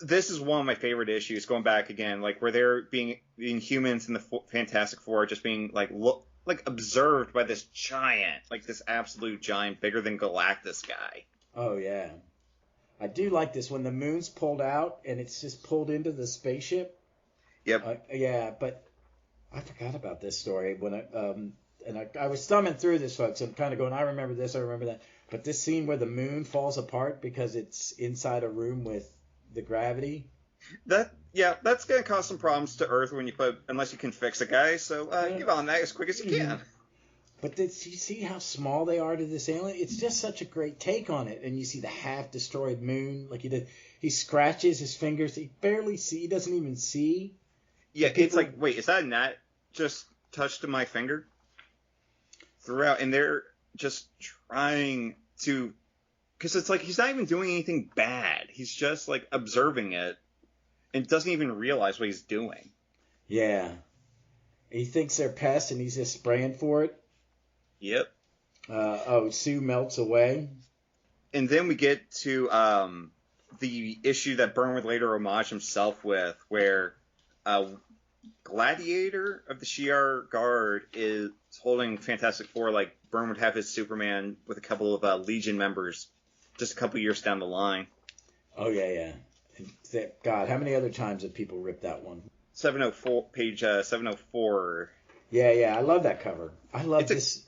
B: this is one of my favorite issues. Going back again, like where they're being the Inhumans and the Fantastic Four are just being observed by this giant, this absolute giant, bigger than Galactus guy.
A: Oh, yeah. I do like this when the moon's pulled out and it's just pulled into the spaceship.
B: Yep.
A: Yeah, but I forgot about this story when I was thumbing through this, folks. I'm kind of going, I remember this, I remember that. But this scene where the moon falls apart because it's inside a room with the gravity.
B: That's gonna cause some problems to Earth unless you can fix a guy. So get on that as quick as you can.
A: But you see how small they are to this alien? It's just such a great take on it. And you see the half-destroyed moon, like he did. He scratches his fingers. He barely see. He doesn't even see.
B: Yeah, it's like, wait, is that a gnat just touched my finger? Throughout, and they're just trying to, because it's like he's not even doing anything bad. He's just like observing it and doesn't even realize what he's doing.
A: Yeah. He thinks they're pests and he's just spraying for it.
B: Yep.
A: Sue melts away.
B: And then we get to the issue that Byrne would later homage himself with, where Gladiator of the Shi'ar Guard is holding Fantastic Four like Byrne would have his Superman with a couple of Legion members just a couple years down the line.
A: Oh, yeah. God, how many other times have people ripped that one?
B: 704, page 704.
A: Yeah, I love that cover. I love this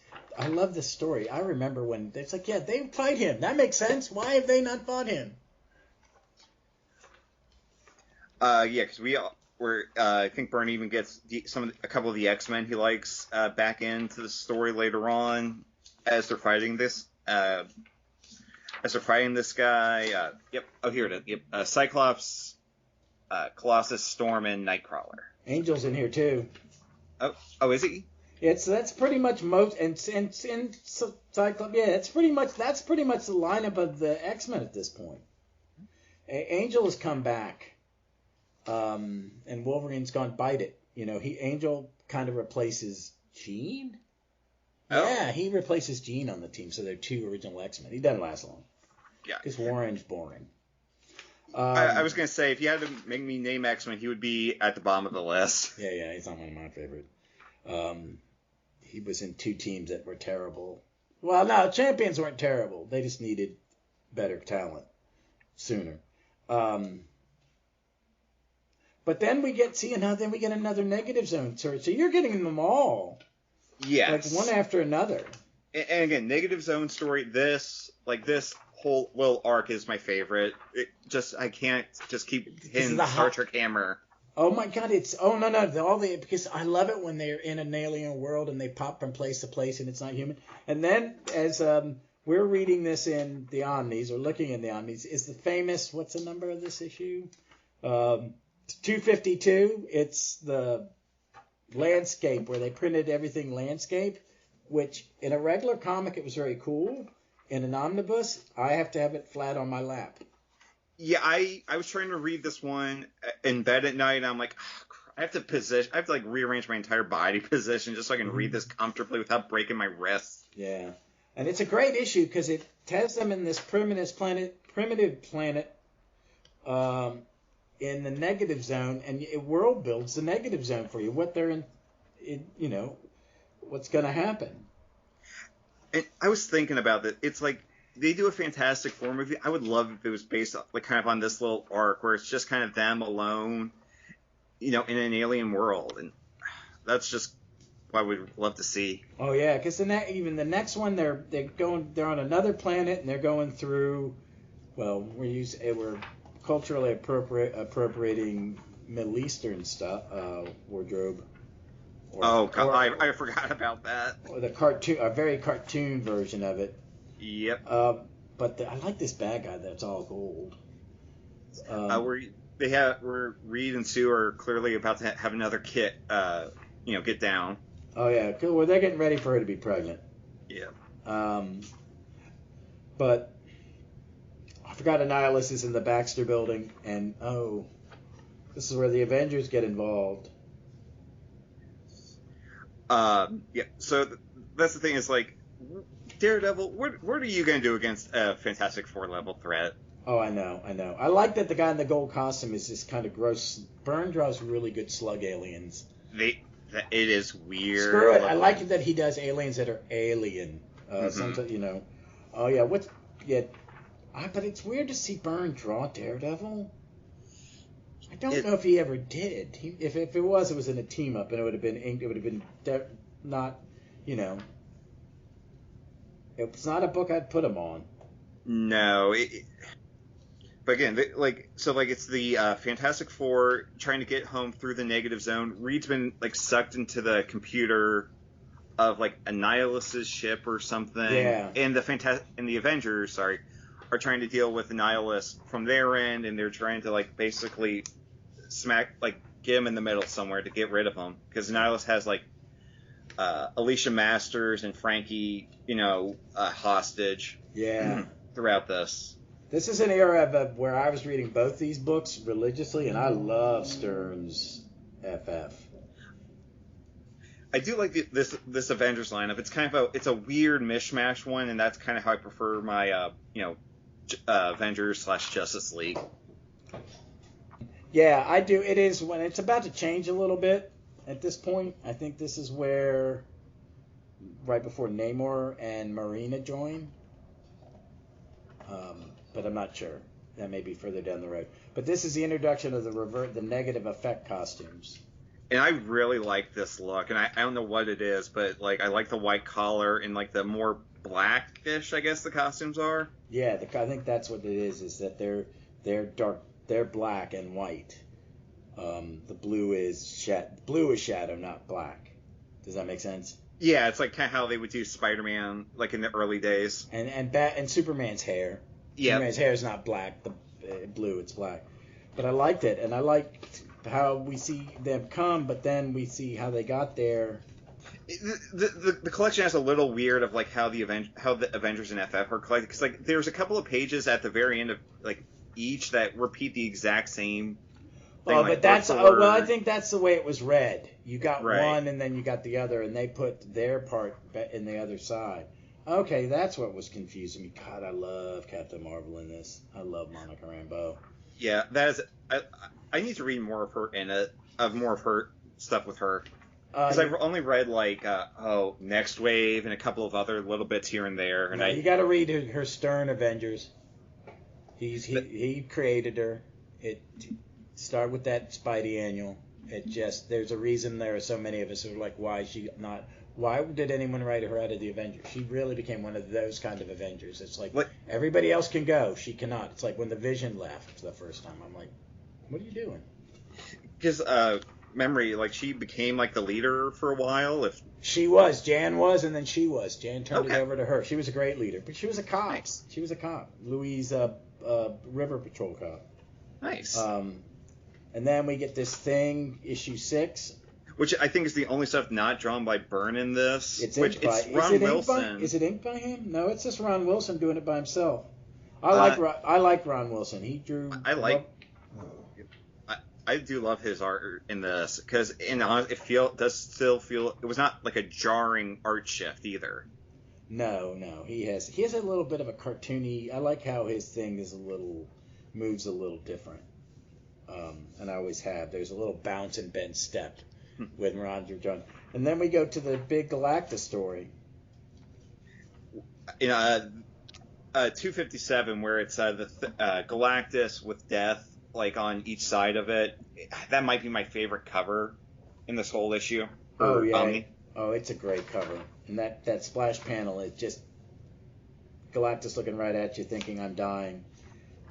A: story. I remember when it's like, yeah, they fight him. That makes sense. Why have they not fought him?
B: Because I think Byrne even gets a couple of the X-Men he likes back into the story later on as they're fighting this. Guy. Yep. Oh, here it is. Yep. Cyclops, Colossus, Storm, and Nightcrawler.
A: Angel's in here too.
B: Oh, is he?
A: That's pretty much most and Cyclops. Yeah, that's pretty much the lineup of the X-Men at this point. Angel has come back. And Wolverine's gone bite it. Angel kind of replaces Jean. Oh. Yeah, he replaces Jean on the team, so they're two original X-Men. He doesn't last long.
B: Yeah.
A: Because Warren's boring.
B: I was going to say, if you had to make me name X-Men, he would be at the bottom of the list.
A: Yeah, he's not one of my favorite. He was in two teams that were terrible. Well, no, Champions weren't terrible. They just needed better talent sooner. But then we get another Negative Zone story. So you're getting them all.
B: Yes.
A: Like one after another.
B: And again, Negative Zone story, this whole little arc is my favorite. I can't just keep hitting the Star Trek hammer.
A: Oh my God, because I love it when they're in an alien world and they pop from place to place and it's not human. And then as we're reading this in the Omnis, or looking in the Omnis, is the famous, what's the number of this issue? 252. It's the landscape where they printed everything landscape, which in a regular comic it was very cool. In an omnibus, I have to have it flat on my lap.
B: Yeah, I was trying to read this one in bed at night, and I'm like, I have to like rearrange my entire body position just so I can read this comfortably without breaking my wrists.
A: Yeah, and it's a great issue because it has them in this primitive planet, in the Negative Zone, and it world builds the Negative Zone for you. What they're in what's going to happen.
B: And I was thinking about that. It's like they do a Fantastic Four movie. I would love if it was based like kind of on this little arc where it's just kind of them alone, in an alien world, and that's just what I would love to see.
A: Oh yeah, because even the next one, they're on another planet and they're going through. Well, we're culturally appropriating Middle Eastern stuff, wardrobe.
B: I forgot about that.
A: Or a very cartoon version of it.
B: Yep.
A: But I like this bad guy that's all gold.
B: Where Reed and Sue are clearly about to have another kit, get down.
A: Oh yeah, cool. Well, they're getting ready for her to be pregnant.
B: Yeah.
A: But I forgot Annihilus is in the Baxter building, and this is where the Avengers get involved.
B: Yeah. So that's the thing is like, Daredevil, what are you going to do against a Fantastic Four level threat?
A: Oh, I know. I like that the guy in the gold costume is just kind of gross. Byrne draws really good slug aliens.
B: It is weird.
A: Screw it. I like it that he does aliens that are alien. Sometimes, Oh yeah. But it's weird to see Byrne draw Daredevil. I don't know if he ever did. If it was in a team up, and it would have been inked. It would have been not, It's not a book I'd put him on.
B: No, but again, it's the Fantastic Four trying to get home through the negative zone. Reed's been like sucked into the computer of like a Nihilist's ship or something.
A: Yeah.
B: And the Avengers, are trying to deal with the Nihilists from their end, and they're trying to like basically get him in the middle somewhere to get rid of him, because the Nihilist has like Alicia Masters and Frankie, hostage.
A: Yeah.
B: Throughout this.
A: This is an era where I was reading both these books religiously, and I love Stern's FF.
B: I do like this Avengers lineup. It's kind of a weird mishmash one, and that's kind of how I prefer my Avengers / Justice League.
A: Yeah, I do. It is when it's about to change a little bit at this point. I think this is where right before Namor and Marina join. But I'm not sure. That may be further down the road. But this is the introduction of the negative effect costumes.
B: And I really like this look, and I don't know what it is, but like I like the white collar and like the more blackish, I guess the costumes are.
A: Yeah, I think that's what it is that they're dark, they're black and white. The blue is shadow, not black. Does that make sense?
B: Yeah, it's like kind of how they would do Spider-Man like in the early days.
A: And Superman's hair.
B: Yeah.
A: Superman's hair is not black, blue, it's black. But I liked it, and I liked how we see them come, but then we see how they got there.
B: The collection has a little weird of like how the Avengers and FF are collected, because like there's a couple of pages at the very end of like each that repeat the exact same thing.
A: Oh,
B: like,
A: but I think that's the way it was read. You got one, and then you got the other, and they put their part in the other side. Okay, that's what was confusing me. God, I love Captain Marvel in this. I love Monica Rambeau.
B: Yeah, that is. I need to read more of her in it, more of her stuff with her. Because I've only read like Next Wave and a couple of other little bits here and there. And
A: you got to read her Stern Avengers. He created her. It started with that Spidey annual. There's a reason there are so many of us who are like, why did anyone write her out of the Avengers? She really became one of those kind of Avengers. It's like everybody else can go, she cannot. It's like when the Vision left the first time. I'm like, what are you doing?
B: Because Memory, like she became like the leader for a while.
A: Jan was, and then she was. Jan turned it over to her. She was a great leader, but she was a cop.
B: Nice.
A: She was a cop. Louise, River Patrol cop.
B: Nice.
A: And then we get this thing, issue 6.
B: Which I think is the only stuff not drawn by Byrne in this.
A: It's
B: Ron Wilson.
A: Is it inked by him? No, it's just Ron Wilson doing it by himself. I like Ron Wilson. He drew.
B: I do love his art in this, because it was not like a jarring art shift either.
A: No, he has a little bit of a cartoony. I like how his thing moves a little different. And I always have. There's a little bounce and bend step when Ron's drawn. And then we go to the big Galactus story.
B: 257, where it's the Galactus with Death like on each side of it. That might be my favorite cover in this whole issue.
A: Oh yeah. Oh, it's a great cover. And that splash panel is just Galactus looking right at you, thinking I'm dying.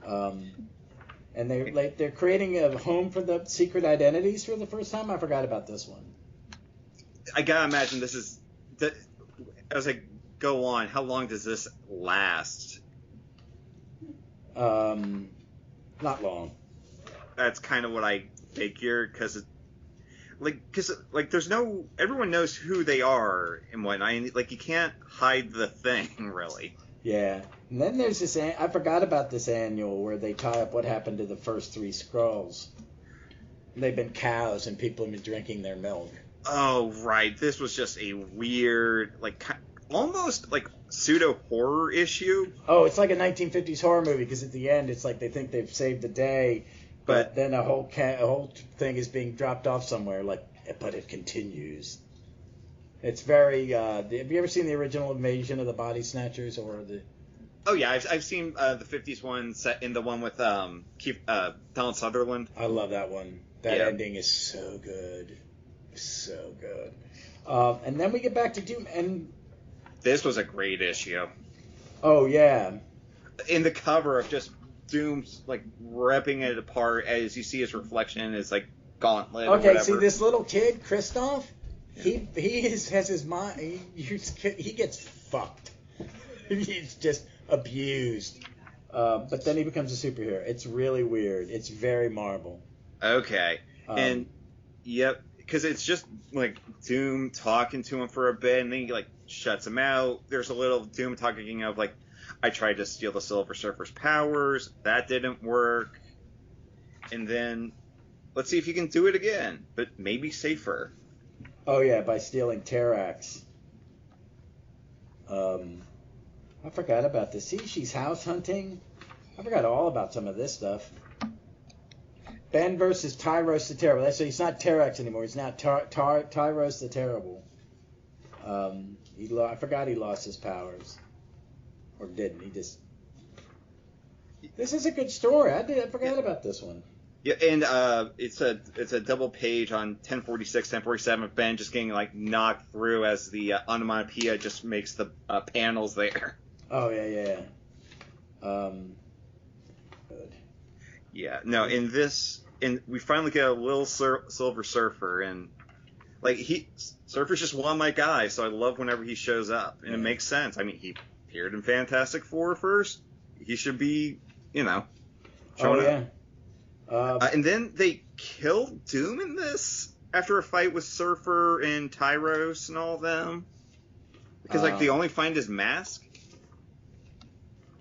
A: And they're creating a home for the secret identities for the first time. I forgot about this one.
B: I gotta imagine this is as I go on. How long does this last?
A: Not long.
B: That's kind of what I figured, because there's no, everyone knows who they are and whatnot. Like you can't hide the thing really.
A: Yeah. And then there's this, I forgot about this annual where they tie up what happened to the first 3 Skrulls. They've been cows and people have been drinking their milk.
B: Oh, right. This was just a weird, almost pseudo horror issue.
A: Oh, it's like a 1950s horror movie, because at the end it's like they think they've saved the day, but then a whole thing is being dropped off somewhere, but it continues. It's very. Have you ever seen the original Invasion of the Body Snatchers or the?
B: Oh yeah, I've seen the 50s one set in the one with Donald Sutherland.
A: I love that one. That ending is so good, so good. And then we get back to Doom, and
B: This was a great issue.
A: Oh, yeah.
B: In the cover of just Doom's, like, ripping it apart as you see his reflection in his, like, gauntlet or
A: Okay,
B: whatever.
A: see this little kid, Kristoff? Has his mind. He gets fucked. He's just abused. But then he becomes a superhero. It's really weird. It's very Marvel.
B: Okay. And, yep, because it's just, like, Doom talking to him for a bit, and then he, like, shuts him out. There's a little Doom talking of, like, I tried to steal the Silver Surfer's powers. That didn't work. And then, let's see if you can do it again, but maybe safer.
A: Oh, yeah, by stealing Terrax. I forgot about this. See, she's house hunting. I forgot all about some of this stuff. Ben versus Tyros the Terrible. That's he's not Terrax anymore. He's now Tyros the Terrible. I forgot he lost his powers, or didn't. He just. This is a good story. I forgot about this one.
B: Yeah, and it's a double page on 1046, 1047 of Ben just getting like knocked through as the onomatopoeia just makes the panels there.
A: Oh yeah. Good.
B: Yeah, no, in this, we finally get a little Silver Surfer, and like Surfer's just one of my guys, so I love whenever he shows up, and it makes sense. I mean, he appeared in Fantastic Four first. He should be, showing up. And then they killed Doom in this after a fight with Surfer and Tyros and all of them, because like they only find his mask.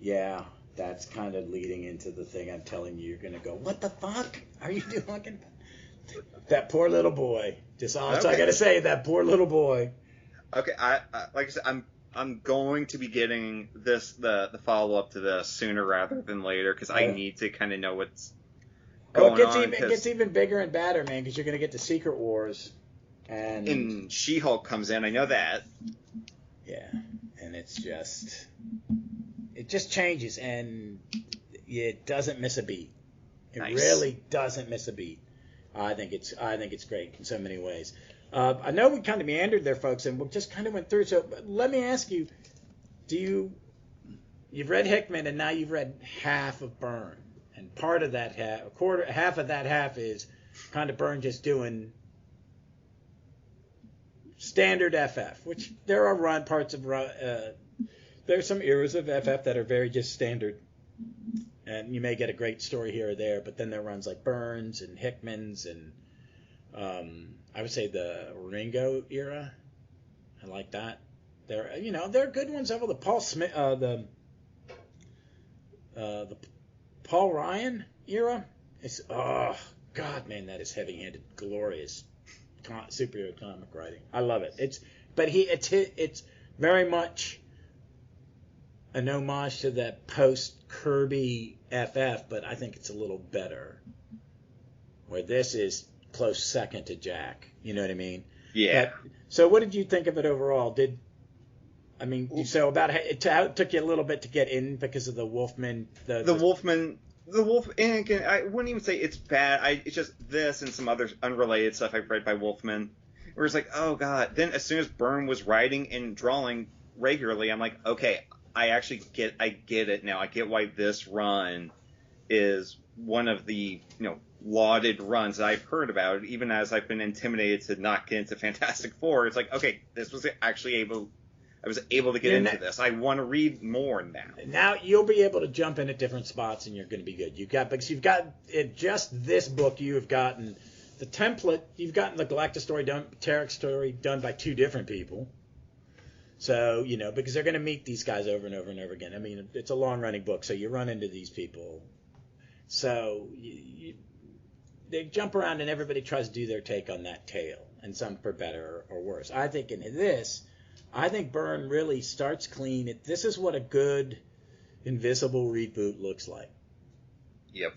A: Yeah. That's kind of leading into the thing I'm telling you. You're going to go, what the fuck are you doing? That poor little boy. Just all I got to say, that poor little boy.
B: Okay, I like I said, I'm going to be getting the follow up to this sooner rather than later because I need to kind of know what's going on.
A: It gets even bigger and badder, man, because you're going to get the Secret Wars,
B: and She-Hulk comes in. I know that.
A: Yeah, and it's just. It just changes, and it doesn't miss a beat. It really doesn't miss a beat. I think it's great in so many ways. I know we kind of meandered there, folks, and we just kind of went through. So let me ask you: you've read Hickman, and now you've read half of Byrne, and part of that half of that half is kind of Byrne just doing standard FF, which there are parts of. There's some eras of FF that are very just standard, and you may get a great story here or there, but then there are runs like Burns and Hickman's and I would say the Ringo era. I like that. There are good ones over the Paul Smith, the Paul Ryan era. It's God, man, that is heavy-handed, glorious superhero comic writing. I love it. It's very much an homage to that post-Kirby FF, but I think it's a little better. Where this is close second to Jack. You know what I mean?
B: Yeah.
A: So what did you think of it overall? How it took you a little bit to get in because of the Wolfman. The Wolfman.
B: And again, I wouldn't even say it's bad. It's just this and some other unrelated stuff I've read by Wolfman. Where it's like, oh god. Then as soon as Byrne was writing and drawing regularly, I'm like, okay, I get it now. I get why this run is one of the, lauded runs that I've heard about, even as I've been intimidated to not get into Fantastic Four. It's like, okay, I was able to get into this. I want to read more now.
A: Now you'll be able to jump in at different spots and you're going to be good. Because you've got just this book, you have gotten the template, you've gotten the Galactus story done, Terex story done by two different people. So, because they're going to meet these guys over and over and over again. I mean, it's a long-running book, so you run into these people. So they jump around and everybody tries to do their take on that tale, and some for better or worse. I think in this, Byrne really starts clean. This is what a good Invisible reboot looks like.
B: Yep.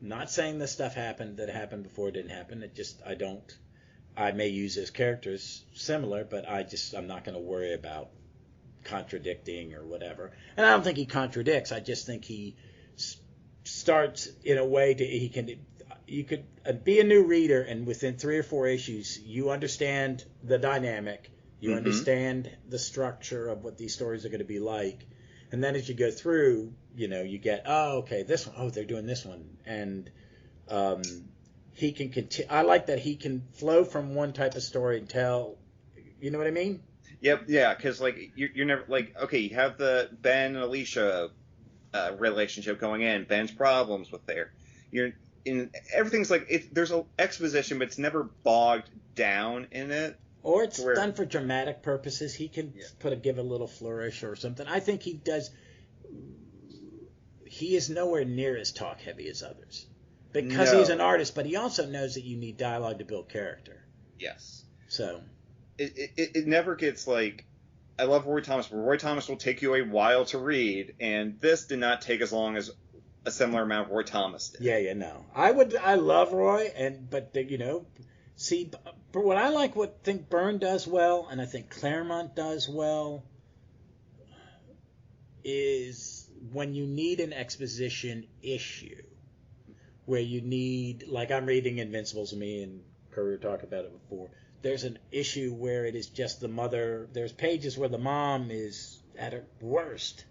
A: Not saying the stuff that happened before didn't happen. I may use his characters similar, but I'm not going to worry about contradicting or whatever. And I don't think he contradicts. I just think he starts in a way you could be a new reader, and within 3 or 4 issues, you understand the dynamic. You understand the structure of what these stories are going to be like. And then as you go through, you get, okay, this one, they're doing this one. And he can continue. I like that he can flow from one type of story and tell, you know what I mean?
B: Yep, yeah, because, you're never, okay, you have the Ben and Alicia relationship going in, Ben's problems with everything's there's an exposition, but it's never bogged down in it.
A: Or it's done for dramatic purposes. He can give a little flourish or something. I think he does. He is nowhere near as talk heavy as others because he's an artist, but he also knows that you need dialogue to build character.
B: Yes.
A: So
B: it never gets I love Roy Thomas, but Roy Thomas will take you a while to read, and this did not take as long as a similar amount of Roy Thomas did.
A: Yeah, no. I love Roy, but see, but what I think Byrne does well, and I think Claremont does well, is when you need an exposition issue, where you need, I'm reading Invincibles, me and Kirby were talking about it before. There's an issue where it is just the mother. There's pages where the mom is at her worst.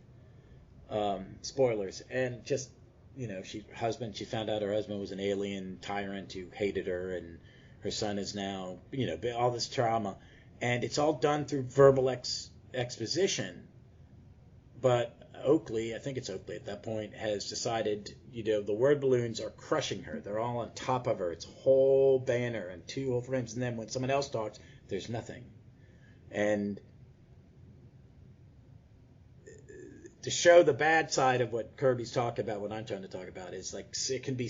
A: Spoilers, and just she found out her husband was an alien tyrant who hated her, and her son is now, all this trauma. And it's all done through verbal exposition. But Oakley, I think it's Oakley at that point, has decided, the word balloons are crushing her. They're all on top of her. It's a whole banner and 2 whole frames. And then when someone else talks, there's nothing. And to show the bad side of what Kirby's talking about, what I'm trying to talk about, is it can be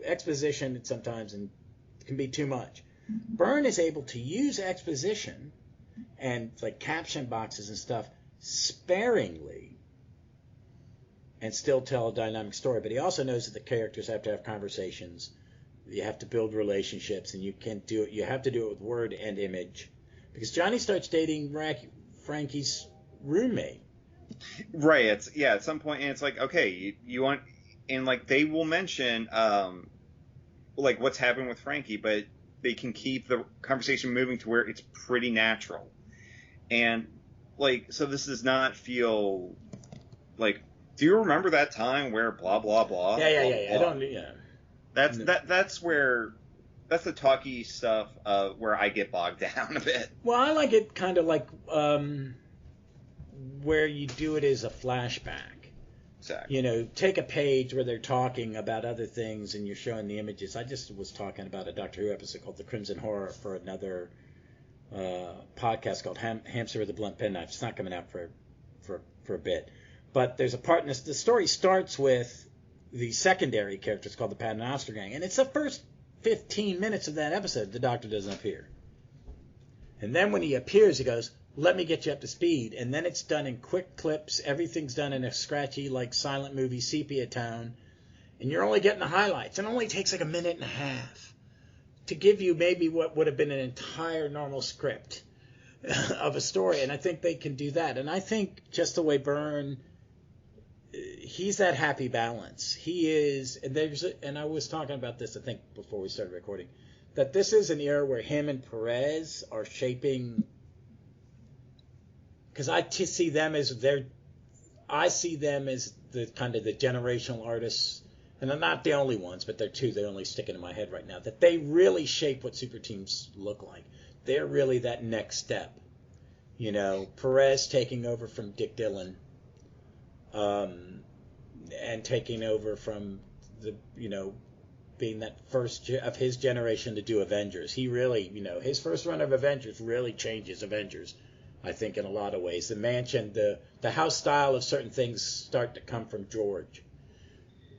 A: exposition sometimes and it can be too much. Byrne is able to use exposition and caption boxes and stuff sparingly and still tell a dynamic story. But he also knows that the characters have to have conversations. You have to build relationships, and you can't do it. You have to do it with word and image. Because Johnny starts dating Frankie's roommate.
B: Right. At some point, and it's okay, you want, and they will mention what's happening with Frankie, but they can keep the conversation moving to where it's pretty natural. And so this does not feel do you remember that time where blah blah blah?
A: Yeah.
B: Blah.
A: I don't. Yeah.
B: That's the talky stuff where I get bogged down a bit.
A: Well, I like it kind of where you do it as a flashback.
B: Exactly.
A: Take a page where they're talking about other things and you're showing the images. I just was talking about a Doctor Who episode called The Crimson Horror for another podcast called Hamster with a Blunt Penknife. It's not coming out for a bit. But there's a part in this. The story starts with the secondary characters called the Paternoster Gang. And it's the first 15 minutes of that episode the Doctor doesn't appear. And then when he appears, he goes, let me get you up to speed. And then it's done in quick clips. Everything's done in a scratchy, silent movie sepia tone. And you're only getting the highlights. It only takes a minute and a half to give you maybe what would have been an entire normal script of a story. And I think they can do that. And I think just the way Byrne, he's that happy balance. He is, and I was talking about this, I think, before we started recording, that this is an era where him and Perez are shaping, because I see them as the kind of the generational artists, and they're not the only ones, but they're 2 that are only sticking in my head right now, that they really shape what super teams look like. They're really that next step. Perez taking over from Dick Dillon, and taking over from being that first of his generation to do Avengers. He really, his first run of Avengers really changes Avengers, I think, in a lot of ways. The mansion, the house style of certain things start to come from George.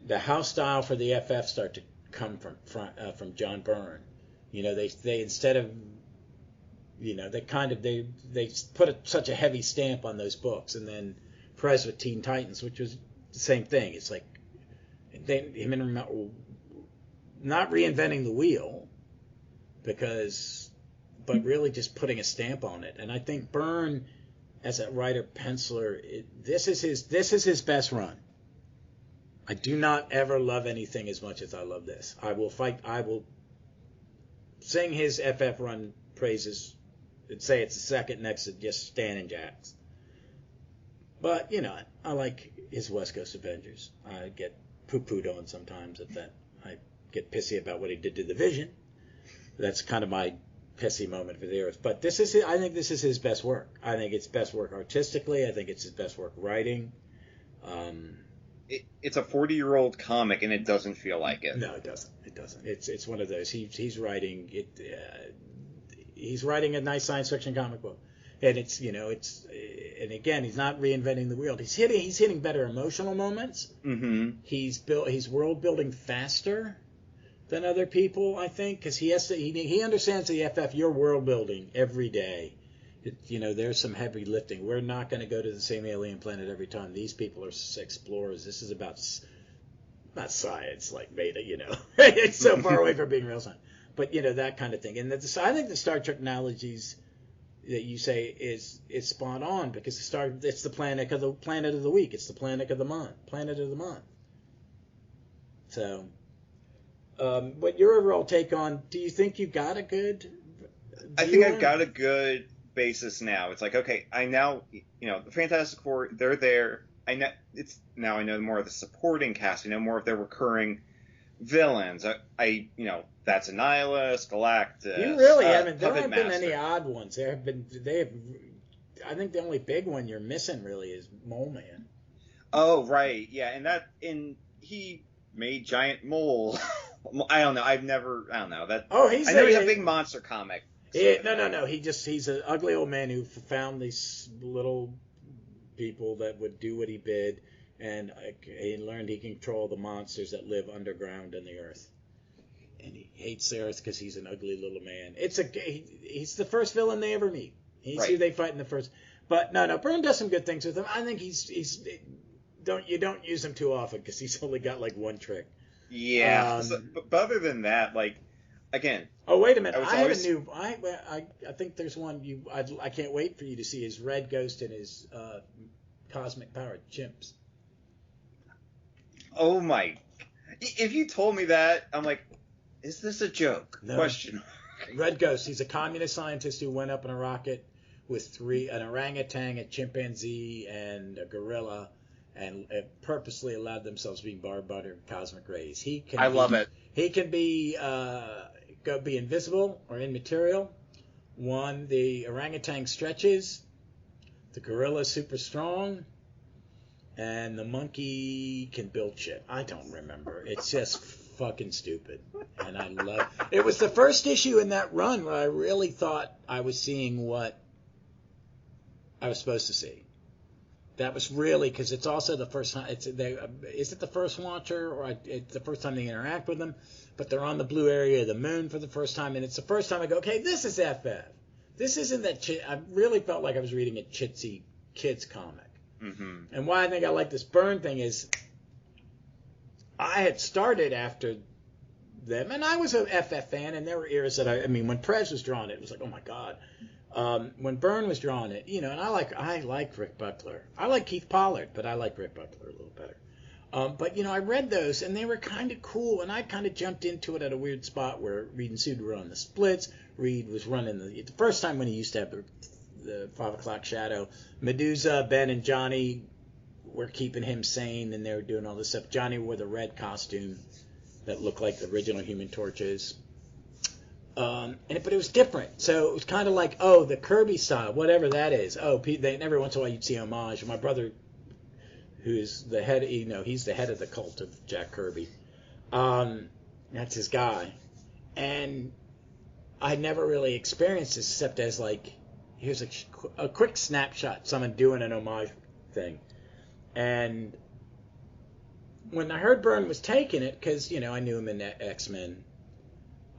A: The house style for the FF start to come from John Byrne. They instead of, they put such a heavy stamp on those books, and then Perez with Teen Titans, which was the same thing. It's not reinventing the wheel, but really just putting a stamp on it. And I think Byrne, as a writer penciler, this is his best run. I do not ever love anything as much as I love this. I will sing his FF run praises I'd say it's the second next to just Stan and Jax. But, I like his West Coast Avengers. I get poo-pooed on sometimes at that. I get pissy about what he did to the Vision. That's kind of my pissy moment for the Heroes. But I think this is his best work. I think it's best work artistically. I think it's his best work writing.
B: It's a 40-year-old comic, and it doesn't feel like it.
A: No, it doesn't. It doesn't. It's one of those. He's writing it. He's writing a nice science fiction comic book, and and again, he's not reinventing the wheel. He's hitting better emotional moments.
B: Mm-hmm.
A: He's world building faster than other people, I think, because he understands the FF. You're world building every day. There's some heavy lifting. We're not going to go to the same alien planet every time. These people are explorers. This is about not science like Beta, It's so far away from being real science. But, that kind of thing. And I think the Star Trek analogies that you say is spot on, because it's the planet of the week. It's the planet of the month. So, what your overall take on, do you think you got a good
B: I think I've got a good basis now. It's like, okay, I now, the Fantastic Four, they're there. I know more of the supporting cast. I know more of their recurring villains. I that's Annihilus, Galactus.
A: You really haven't. There
B: Puppet
A: haven't been
B: Master.
A: any odd ones. I think the only big one you're missing really is Mole Man.
B: Oh, right. Yeah, and he made Giant Mole. I don't know. I don't know.
A: He's
B: a big monster comic.
A: No. He's an ugly old man who found these little people that would do what he bid, and he learned he can control the monsters that live underground in the earth. And he hates the earth because he's an ugly little man. He's the first villain they ever meet. He's who they fight in the first. But no, Byrne does some good things with him. I think you don't use him too often because he's only got like one trick.
B: Yeah, but other than that, like, again.
A: Oh, wait a minute! I think there's one I can't wait for you to see. His Red Ghost and his cosmic powered chimps.
B: Oh my! If you told me that, I'm like, is this a joke?
A: No.
B: Question.
A: Red Ghost. He's a communist scientist who went up in a rocket with an orangutan, a chimpanzee, and a gorilla, and purposely allowed themselves being bombarded with cosmic rays. I love it. He can be invisible or immaterial. The orangutan stretches, the gorilla is super strong, and the monkey can build shit. I don't remember. It's just fucking stupid, and I love. It was the first issue in that run where I really thought I was seeing what I was supposed to see. That was really, because it's also the first time. Is it the first Watcher, or it's the first time they interact with them? But they're on the blue area of the moon for the first time, and it's the first time I go, okay, this is FF. This isn't that. I really felt like I was reading a chitsy kids comic.
B: Mm-hmm.
A: And why I think I like this Byrne thing is, I had started after them, and I was a FF fan, and there were eras that when Prez was drawing it was like, oh my god. When Byrne was drawing it, and I like Rick Buckler. I like Keith Pollard, but I like Rick Buckler a little better. But I read those, and they were kind of cool, and I kind of jumped into it at a weird spot where Reed and Sue were on the splits. Reed was running the first time when he used to have the 5 o'clock shadow. Medusa, Ben, and Johnny were keeping him sane, and they were doing all this stuff. Johnny wore the red costume that looked like the original Human Torches. But it was different. So it was kind of like, the Kirby style, whatever that is. Every once in a while you'd see homage. My brother, who's the head, he's the head of the cult of Jack Kirby. That's his guy. And I never really experienced this except as like, here's a quick snapshot, someone doing an homage thing. And when I heard Byrne was taking it, because, I knew him in X-Men,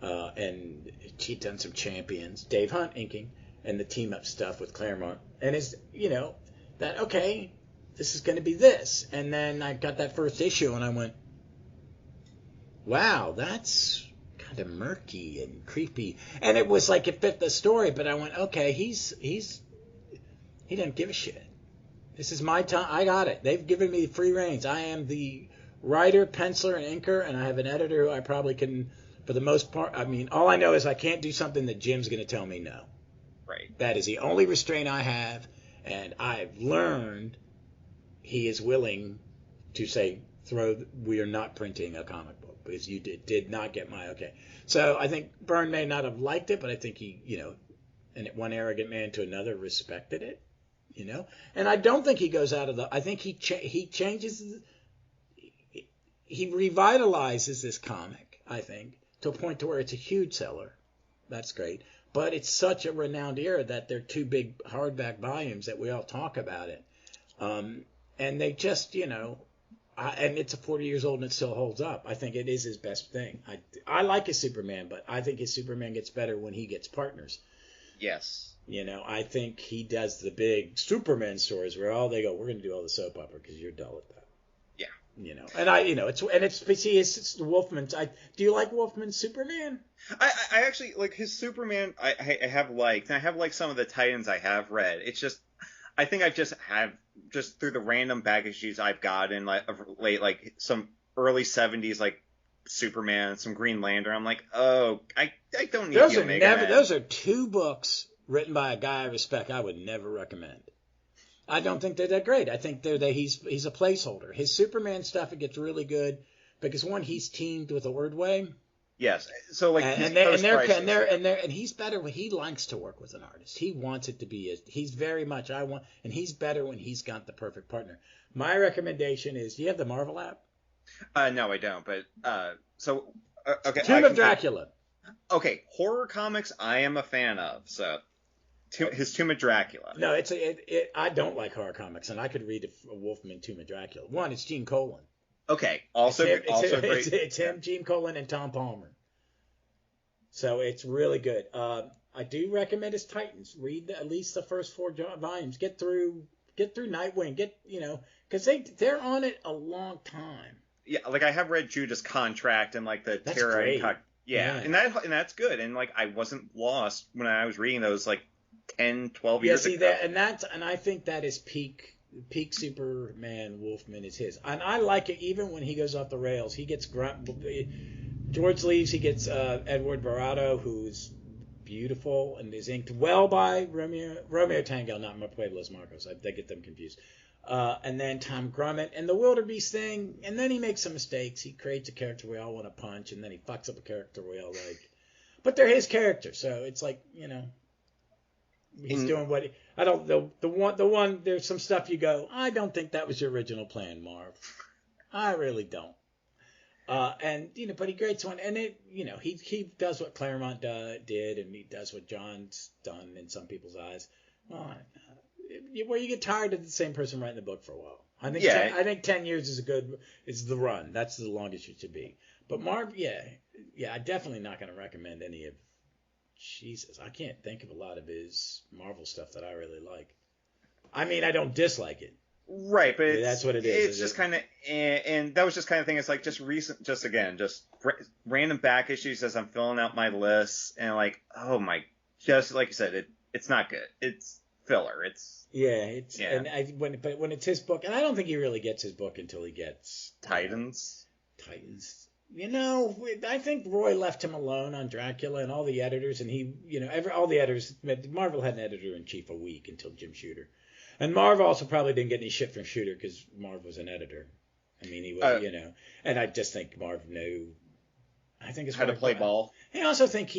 A: and he'd done some Champions, Dave Hunt inking, and the team-up stuff with Claremont. And it's, that, okay, this is going to be this. And then I got that first issue, and I went, wow, that's kind of murky and creepy. And it was like it fit the story, but I went, okay, he doesn't give a shit. This is my time. I got it. They've given me free reins. I am the writer, penciler, and inker, and I have an editor who I probably can, for the most part, all I know is I can't do something that Jim's going to tell me no.
B: Right.
A: That is the only restraint I have, and I've learned he is willing to say, we are not printing a comic book because you did not get my okay. So I think Byrne may not have liked it, but I think he, and one arrogant man to another respected it, And I don't think he goes out of I think he changes, he revitalizes this comic, I think, to a point to where it's a huge seller. That's great. But it's such a renowned era that they're two big hardback volumes that we all talk about it. And they just, and it's 40 years old and it still holds up. I think it is his best thing. I like his Superman, but I think his Superman gets better when he gets partners.
B: Yes.
A: I think he does the big Superman stories where all they go, we're going to do all the soap opera because you're dull at that.
B: Yeah.
A: And it's Wolfman's. Do you like Wolfman's Superman?
B: I actually like his Superman. I have liked, and I have liked some of the Titans I have read. It's just, I think I've just through the random back issues I've gotten like some early 70s like Superman, some Green Lantern. I'm like, oh, I don't need
A: those
B: the
A: are
B: Omega
A: never.
B: Man.
A: Those are two books written by a guy I respect. I would never recommend. I don't think they're that great. I think he's a placeholder. His Superman stuff, it gets really good because one, he's teamed with Ordway.
B: Yes. So like
A: and he's better when he likes to work with an artist. He wants it to be he's very much and he's better when he's got the perfect partner. My recommendation is, do you have the Marvel app?
B: No, I don't. But okay.
A: Tomb of Dracula.
B: Okay, horror comics I am a fan of. So his Tomb of Dracula.
A: No, I don't like horror comics, and I could read a Wolfman Tomb of Dracula. One, it's Gene Colan.
B: Okay, also great.
A: It's him, Gene Colan, and Tom Palmer. So it's really good. I do recommend his Titans. Read at least the first 4 volumes. Get through Nightwing. Because they're on it a long time.
B: Yeah, like I have read Judas Contract and like the Terra Incognita. Yeah, and that's good. And like I wasn't lost when I was reading those like 10, 12 years ago.
A: And I think that is peak Superman. Wolfman is his, and I like it even when he goes off the rails. He gets George leaves. He gets Edward Barato, who's beautiful and is inked well by Romeo Tango, not Pueblos Marcos. I get them confused. And then Tom Grummett and the Wildebeest thing, and then he makes some mistakes. He creates a character we all want to punch, and then he fucks up a character we all like. But they're his characters, so it's like, he's doing what I don't know. The one there's some stuff you go, I don't think that was your original plan, Marv. I really don't. But he creates one, and he does what Claremont did, and he does what John's done in some people's eyes. Well, where you get tired of the same person writing the book for a while. I think 10 years is the run. That's the longest it should be. But Marv, I'm definitely not going to recommend any of. Jesus, I can't think of a lot of his Marvel stuff that I really like. I mean, I don't dislike it.
B: Right, but
A: that's what it is.
B: It's just kind of, and that was just kind of thing. It's like just random back issues as I'm filling out my lists, and like, oh my, just like you said, it's not good. It's filler. And when it's his book, and I don't think he really gets his book until he gets Titans.
A: I think Roy left him alone on Dracula and all the editors, and all the editors. Marvel had an editor-in-chief a week until Jim Shooter. And Marv also probably didn't get any shit from Shooter because Marv was an editor. I mean, he was, and I just think Marv knew. I think it's
B: how to play ball.
A: I also think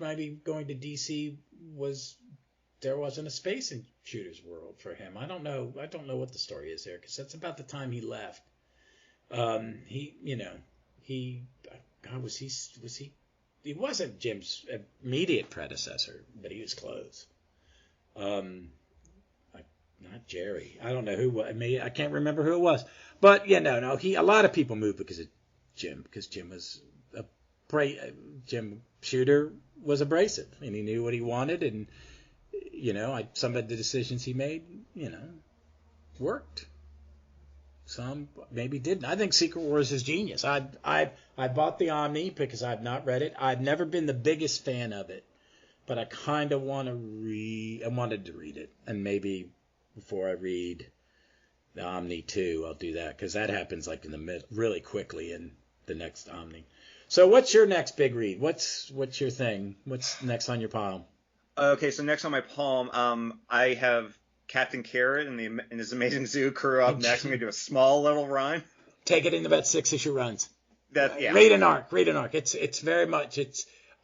A: maybe going to DC there wasn't a space in Shooter's world for him. I don't know what the story is there because that's about the time he left. He wasn't Jim's immediate predecessor, but he was close. Not Jerry. I don't know who. I can't remember who it was. But a lot of people moved because of Jim, because Jim Shooter was abrasive, and he knew what he wanted, and some of the decisions he made, worked. Some maybe didn't. I think Secret Wars is genius. I bought the Omni because I've not read it. I've never been the biggest fan of it, but I kind of want to read. I wanted to read it, and maybe before I read the Omni 2, I'll do that because that happens like in the mid really quickly in the next Omni. So what's your next big read? What's your thing? What's next on your pile?
B: Okay, so next on my palm, I have Captain Carrot and his Amazing Zoo crew up next. I'm gonna do a small little run.
A: Take it in about 6-issue runs.
B: Yeah.
A: Read an arc. It's very much.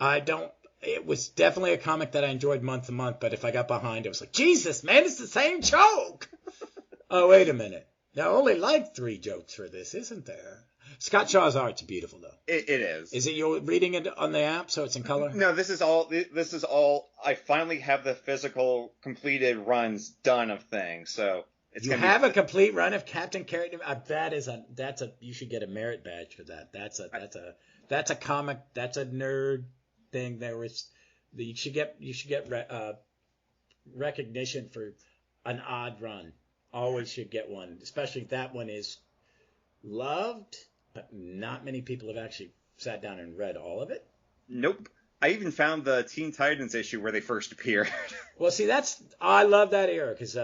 A: I don't. It was definitely a comic that I enjoyed month to month, but if I got behind, it was like, Jesus, man, it's the same joke. Oh, wait a minute. There are only like 3 jokes for this, isn't there? Scott Shaw's art's beautiful, though.
B: It is.
A: Is it you're reading it on the app, so it's in color?
B: No, this is all. I finally have the physical completed runs done of things, so it's
A: you
B: gonna
A: have
B: be,
A: a complete run of Captain Carrot. You should get a merit badge for that. That's a comic. That's a nerd thing. You should get recognition for an odd run. Always should get one, especially if that one is loved, but not many people have actually sat down and read all of it.
B: Nope. I even found the Teen Titans issue where they first appeared.
A: Well, see, I love that era because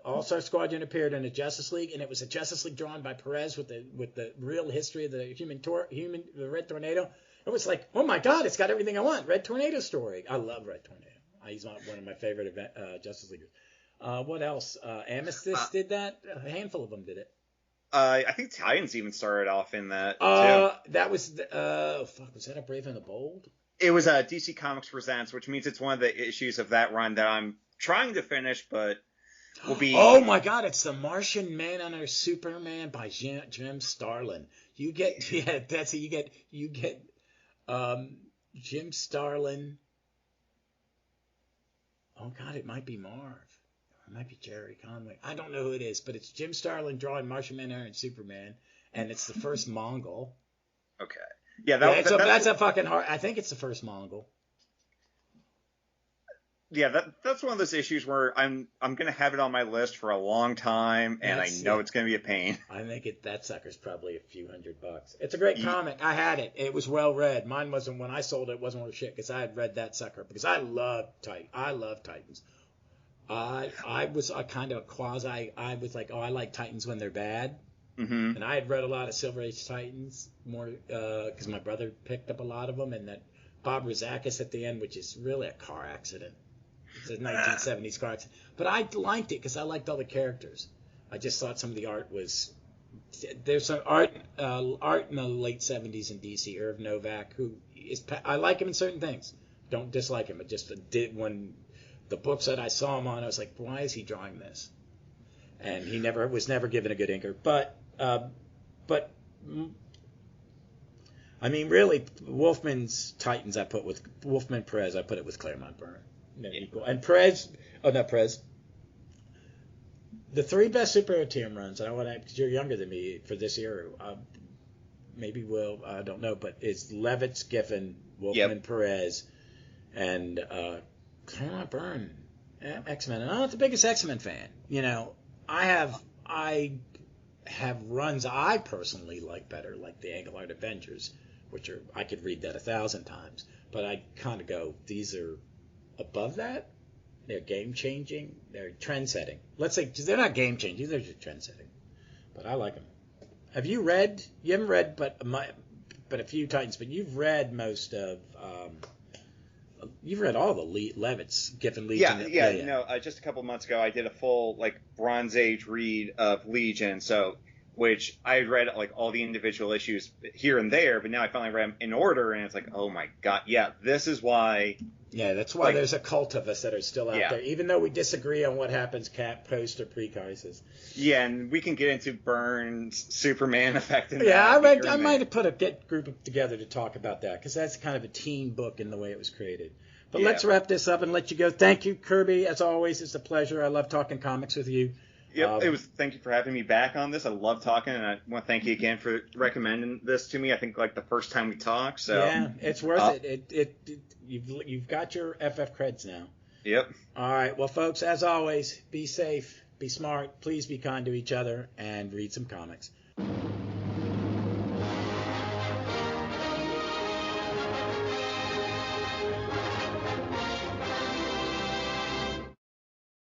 A: All-Star Squadron appeared in the Justice League, and it was a Justice League drawn by Perez with the real history of the Red Tornado. It was like, oh my God, it's got everything I want. Red Tornado story. I love Red Tornado. He's one of my favorite Justice Leaguers. What else? Amethyst did that. A handful of them did it.
B: I think Titans even started off in that too.
A: That was was that a Brave and the Bold?
B: It was DC Comics Presents, which means it's one of the issues of that run that I'm trying to finish, but will be.
A: Oh my God! It's the Martian Manhunter Superman by Jim Starlin. You get Jim Starlin. Oh God, it might be Marv. It might be Jerry Conway. I don't know who it is, but it's Jim Starlin drawing Martian Manhunter and Superman, and it's the first Mongol.
B: Okay. Yeah,
A: that's a fucking hard. I think it's the first Mongol.
B: Yeah, that's one of those issues where I'm gonna have it on my list for a long time, and I know it's gonna be a pain.
A: I think that sucker's probably a few $100. It's a great comic. I had it. It was well read. Mine wasn't when I sold it. It wasn't worth shit because I had read that sucker because I love Titans. I was a kind of quasi. I was like, I like Titans when they're bad.
B: Mm-hmm.
A: And I had read a lot of Silver Age Titans more because my brother picked up a lot of them, and that Bob Rozakis at the end, which is really a car accident. It's a 1970s car accident. But I liked it because I liked all the characters. I just thought some of the art was. There's some art in the late 70s in DC. Irv Novak, I like him in certain things. Don't dislike him. But just when the books that I saw him on, I was like, why is he drawing this? And he was never given a good inker. But I mean, really, Wolfman's Titans Wolfman Perez, I put it with Claremont Byrne. And Perez, not Perez. The 3 best superhero team runs, and because you're younger than me for this era, maybe I don't know, but it's Levitz, Giffen, Wolfman, Perez, and Claremont Byrne, X-Men. And I'm not the biggest X-Men fan. I have runs I personally like better, like the Engelhardt Avengers, which I could read that 1,000 times. But I kind of go, these are above that. They're game changing. They're trend setting. Let's say they're not game changing. They're just trend setting. But I like them. Have you read? You haven't read, but a few Titans. But you've read most of. You've read all the Levitz, Giffen, Legion.
B: Yeah. No, just a couple of months ago, I did a full Bronze Age read of Legion. Which I had read all the individual issues here and there, but now I finally read them in order, and it's like, oh my God, yeah, this is why.
A: Yeah, that's why there's a cult of us that are still out there, even though we disagree on what happens post or pre-crisis.
B: Yeah, and we can get into Byrne's Superman effect.
A: I might have put a group together to talk about that, because that's kind of a teen book in the way it was created. But let's wrap this up and let you go. Thank you, Kirby. As always, it's a pleasure. I love talking comics with you.
B: Yep, thank you for having me back on this. I love talking, and I want to thank you again for recommending this to me. I think the first time we talked. So
A: yeah, it's worth it. You've got your FF creds now.
B: Yep.
A: All right. Well, folks, as always, be safe, be smart, please be kind to each other, and read some comics.